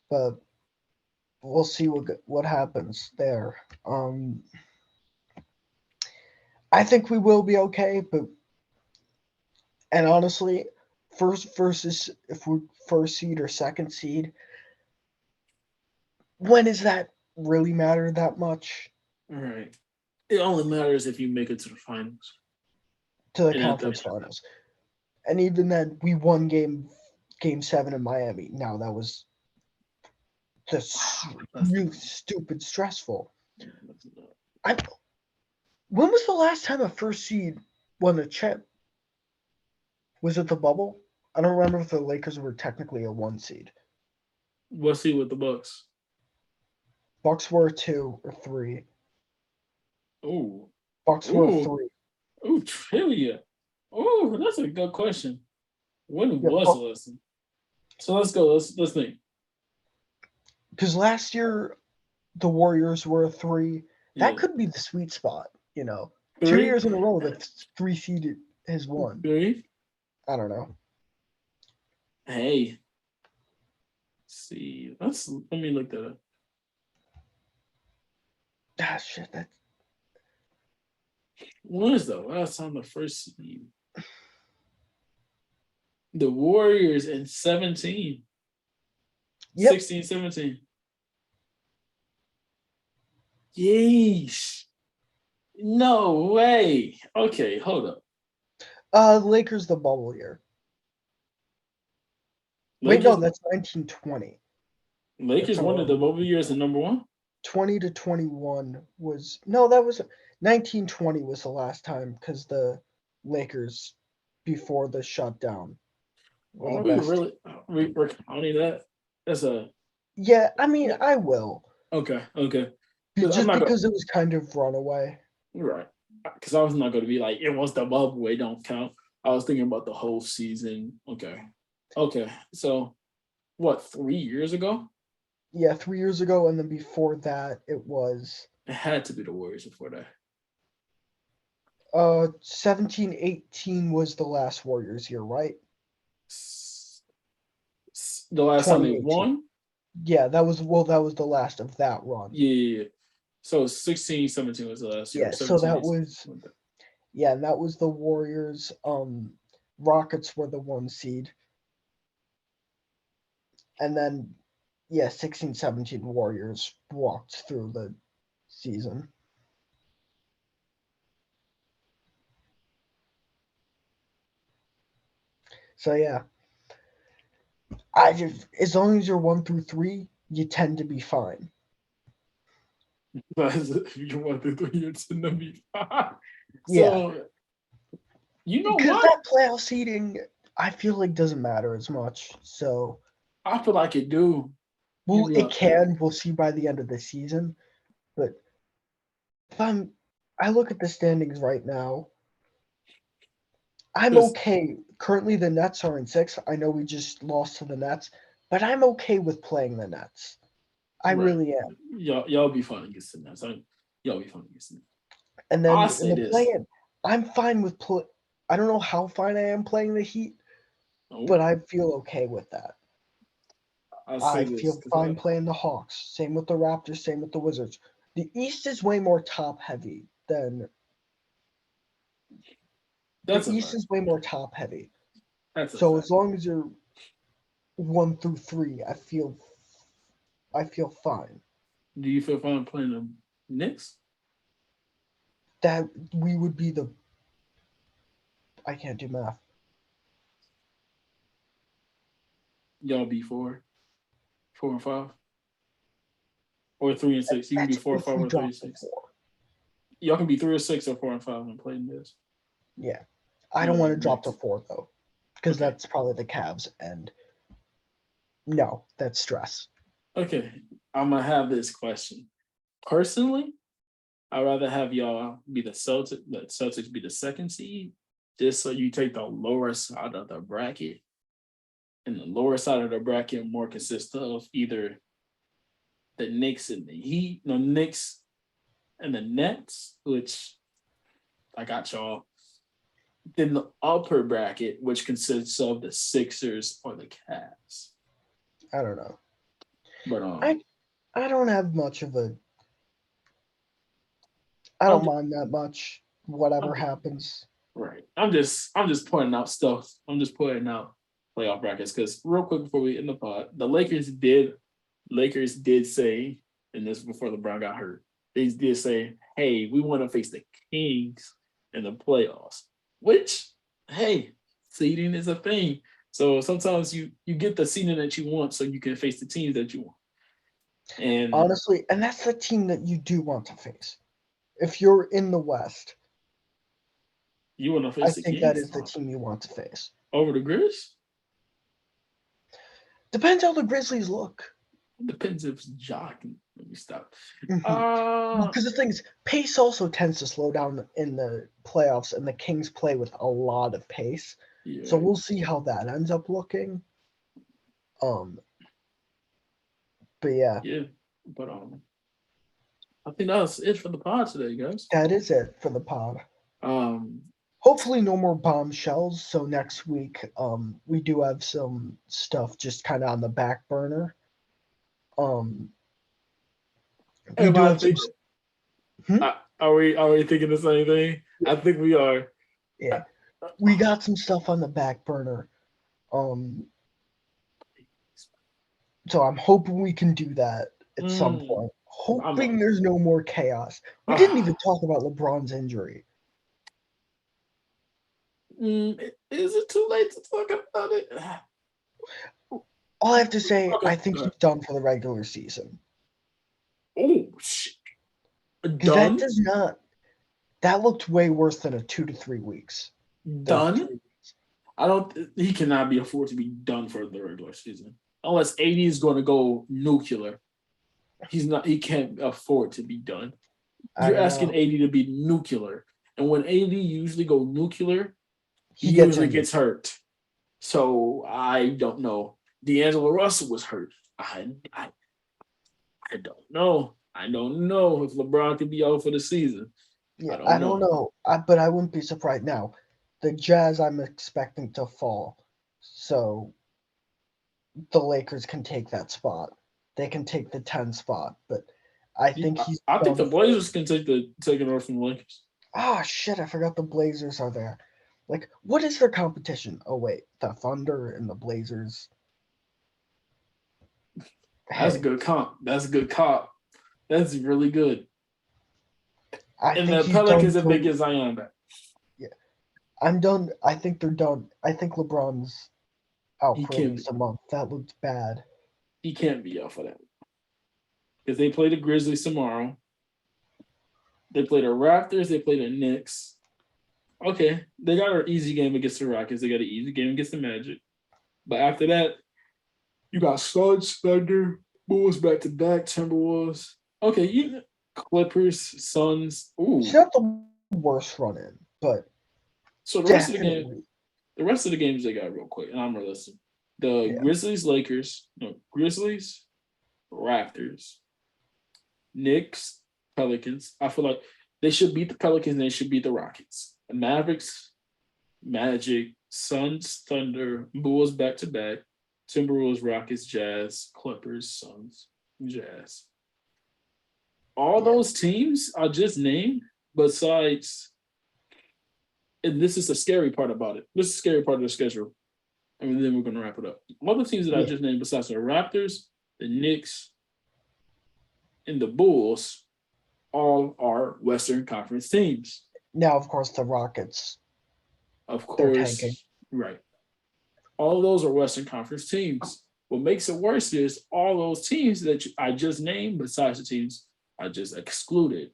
but we'll see what happens there. I think we will be okay, but and honestly, first versus if we're first seed or second seed, when does that really matter that much All right. It only matters if you make it to the finals. to the And at conference finals? And even then, we won game 7 in Miami. Now that was just really stupid stressful. I When was the last time a first seed won a chip? Was it the bubble? I don't remember if the Lakers were technically a 1 seed. we'll see with the Bucks. Bucks were a 2 or 3. Oh, Bucks were a oh, 3. oh, trivia. Oh, that's a good question. When Yeah, was the lesson? So let's go. Let's think. because last year the Warriors were a 3. That Yeah, could be the sweet spot. 2 three, years in a row that 3 seeded has won. three. I don't know. Hey, see, let me look that up. Ah, shit. That's When is the last time the first seed? The Warriors in 17, yep. 16, 17. Yeesh. No way. Okay, hold up. Lakers the bubble year. Wait, no, Lakers that's 1920. That's Lakers all won wrong. the bubble years at number 1. 20 to 21 was no, that was 1920 was the last time because the Lakers before the shutdown were the Are we best. really we're counting that? That's a Yeah, I mean, I will. okay. Because I'm Just not gonna because it was kind of runaway. You're right. Because I was not gonna be like it was the bubble. It don't count. I was thinking about the whole season. Okay. So what? 3 years ago? Yeah, 3 years ago, and then before that, it was It had to be the Warriors before that. 17-18 was the last Warriors year, right? The last time they 2018. won? Yeah, that was the last of that run. Yeah. So 16, 17 was the last year. Yeah, so 17, that 18. was yeah, and that was the Warriors. Rockets were the 1 seed. And then, yeah, 16-17 Warriors walked through the season. So yeah, as long as you're 1 through 3, you tend to be fine. If you want the 3 years to be fine. Yeah, So you know because what? that playoff seeding, I feel like doesn't matter as much. So, I feel like it do. You well, be it like, can. We'll see by the end of the season. But if I look at the standings right now, I'm 'Cause- okay. Currently, the Nets are in 6. I know we just lost to the Nets, but I'm okay with playing the Nets. I right. really am. Y'all be fun against the Nets. Y'all be fun against the Nets. And I'll then in say the this. play-in, I'm fine with play. I don't know how fine I am playing the Heat, Oh, but I feel okay with that. I'll say I this feel because fine playing the Hawks. Same with the Raptors. Same with the Wizards. The East is way more top-heavy than the that's a East fact. is way more top-heavy. That's a So fact. as long as you're 1 through 3, I feel fine. Do you feel fine playing the Knicks? That we would be the. I can't do math. Y'all be 4 and 5, or 3 and 6. You can be That's four or if five we or three drop and the six. 4. Y'all can be 3 or 6 or 4 and 5 and play this. Yeah, I don't But want to drop the Knicks. 4 though, because Okay. that's probably the Cavs, and no, that's stress. Okay. I'm gonna have this question. Personally, I'd rather have y'all be the Celtics be the second seed, just so you take the lower side of the bracket. And the lower side of the bracket more consists of either the Knicks and the Heat, no Knicks and the Nets, which I got y'all. Then the upper bracket, which consists of the Sixers or the Cavs. I don't know. But I don't have much of a. I I'm don't just, mind that much. Whatever I'm just, happens. right. I'm just pointing out stuff. I'm just pointing out playoff brackets because real quick before we end the pod, the Lakers did say, and this before LeBron got hurt, they did say, hey, we want to face the Kings in the playoffs. Which, hey, seeding is a thing. So sometimes you get the seeding that you want so you can face the teams that you want. And Honestly, and that's the team that you do want to face. If you're in the West, you want to I face the think that Kings is the team you want to face. over the Grizz? Depends how the Grizzlies look. Depends if Ja can. Let me stop. Because the thing is, pace also tends to slow down in the playoffs, and the Kings play with a lot of pace. Yeah, So we'll see how that ends up looking. Um, but yeah, yeah. But I think that's it for the pod today, guys. that is it for the pod. Um, Hopefully, no more bombshells. So next week, we do have some stuff just kind of on the back burner. We am do I have some. think Hmm? are we thinking the same thing? I think we are. Yeah, we got some stuff on the back burner. Um, so I'm hoping we can do that at some point. I'm a, Hoping there's no more chaos. We didn't even talk about LeBron's injury. is it too late to talk about it? All I have to say, Okay. I think he's done for the regular season. Oh shit. Because that Done? does not. That looked way worse than a 2 to 3 weeks. Done? I don't. He cannot be afford to be done for the regular season unless AD is going to go nuclear. He's not. He can't afford to be done. I You're don't asking know. AD to be nuclear, and when AD usually go nuclear, he He gets usually injured. gets hurt. So I don't know. D'Angelo Russell was hurt. I don't know. I don't know if LeBron could be out for the season. Yeah, I I don't don't know. know. But I wouldn't be surprised now. The Jazz, I'm expecting to fall. So the Lakers can take that spot. They can take the 10 spot. But I think he's I think done the for. Blazers can take it over from the Lakers. Ah, shit, I forgot the Blazers are there. Like, what is their competition? Oh, wait, the Thunder and the Blazers. That's a Hey, good comp. That's a good comp. That's really good. I And think the he's done Pelicans if for. they get Zion back. Yeah, I'm done. I think they're done. I think LeBron's out He for at can't. least a month. That looked bad. He can't be out for that because they play the Grizzlies tomorrow. They play the Raptors. They play the Knicks. Okay, they got an easy game against the Rockets. They got an easy game against the Magic. But after that, you got Suns, Thunder, Bulls back to back, Timberwolves. Okay, you Clippers, Suns. It's Ooh. not the worst run in, but So the rest of the game, definitely. the rest of the games they got real quick, and I'm gonna listen. The Yeah. Grizzlies, Lakers, no, Grizzlies, Raptors, Knicks, Pelicans. I feel like they should beat the Pelicans and they should beat the Rockets. The Mavericks, Magic, Suns, Thunder, Bulls back to back, Timberwolves, Rockets, Jazz, Clippers, Suns, Jazz. All Yeah. those teams I just named, besides, and this is the scary part about it. This is the scary part of the schedule. And then we're going to wrap it up. All the teams that I Yeah. just named, besides the Raptors, the Knicks, and the Bulls, all are Western Conference teams. Now, of course, the Rockets, Of they're tanking. course, right. All of those are Western Conference teams. What makes it worse is all those teams that I just named, besides the teams I just excluded,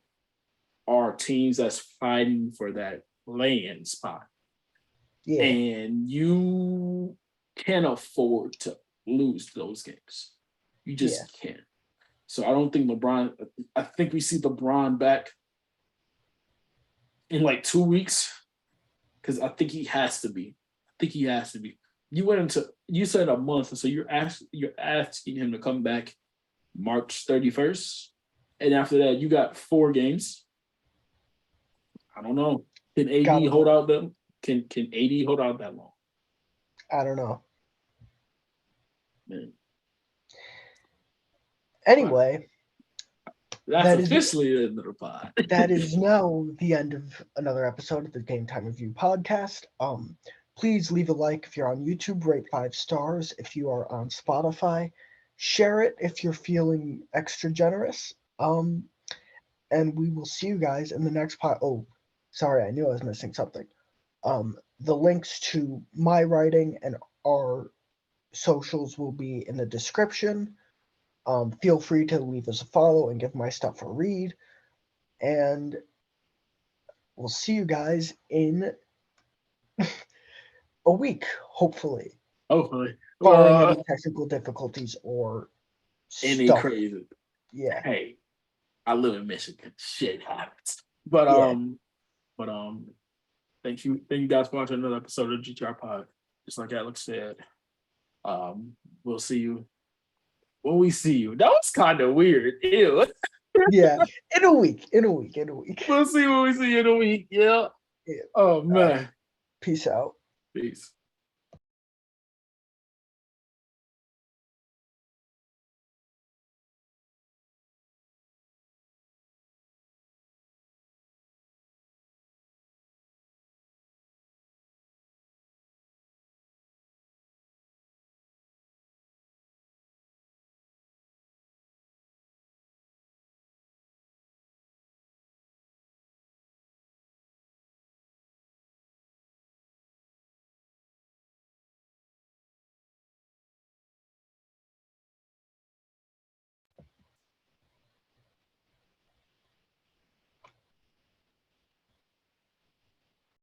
are teams that's fighting for that lay-in spot. Yeah. And you can't afford to lose those games. You just can't. So I don't think I think we see LeBron back in like 2 weeks, because I think he has to be. You said a month, so you're asking him to come back March 31st. And after that, you got 4 games. I don't know. Can AD hold out them? Can AD hold out that long? I don't know. Man. Anyway, that's officially the end of the pod. That is now the end of another episode of the Game Time Review podcast. Please leave a like if you're on YouTube, rate 5 stars if you are on Spotify, share it if you're feeling extra generous. And we will see you guys in the next pod. Oh, sorry, I knew I was missing something. The links to my writing and our socials will be in the description. Feel free to leave us a follow and give my stuff a read. And we'll see you guys in a week, hopefully. Hopefully. Barring any technical difficulties or any stuff. crazy. Yeah. Hey, I live in Michigan. Shit happens. But thank you guys for watching another episode of GTR Pod. Just like Alex said, we'll see you when we see you. That was kind of weird. Ew. Yeah, in a week. We'll see when we see you in a week. Yeah. Oh man. Peace out. Peace.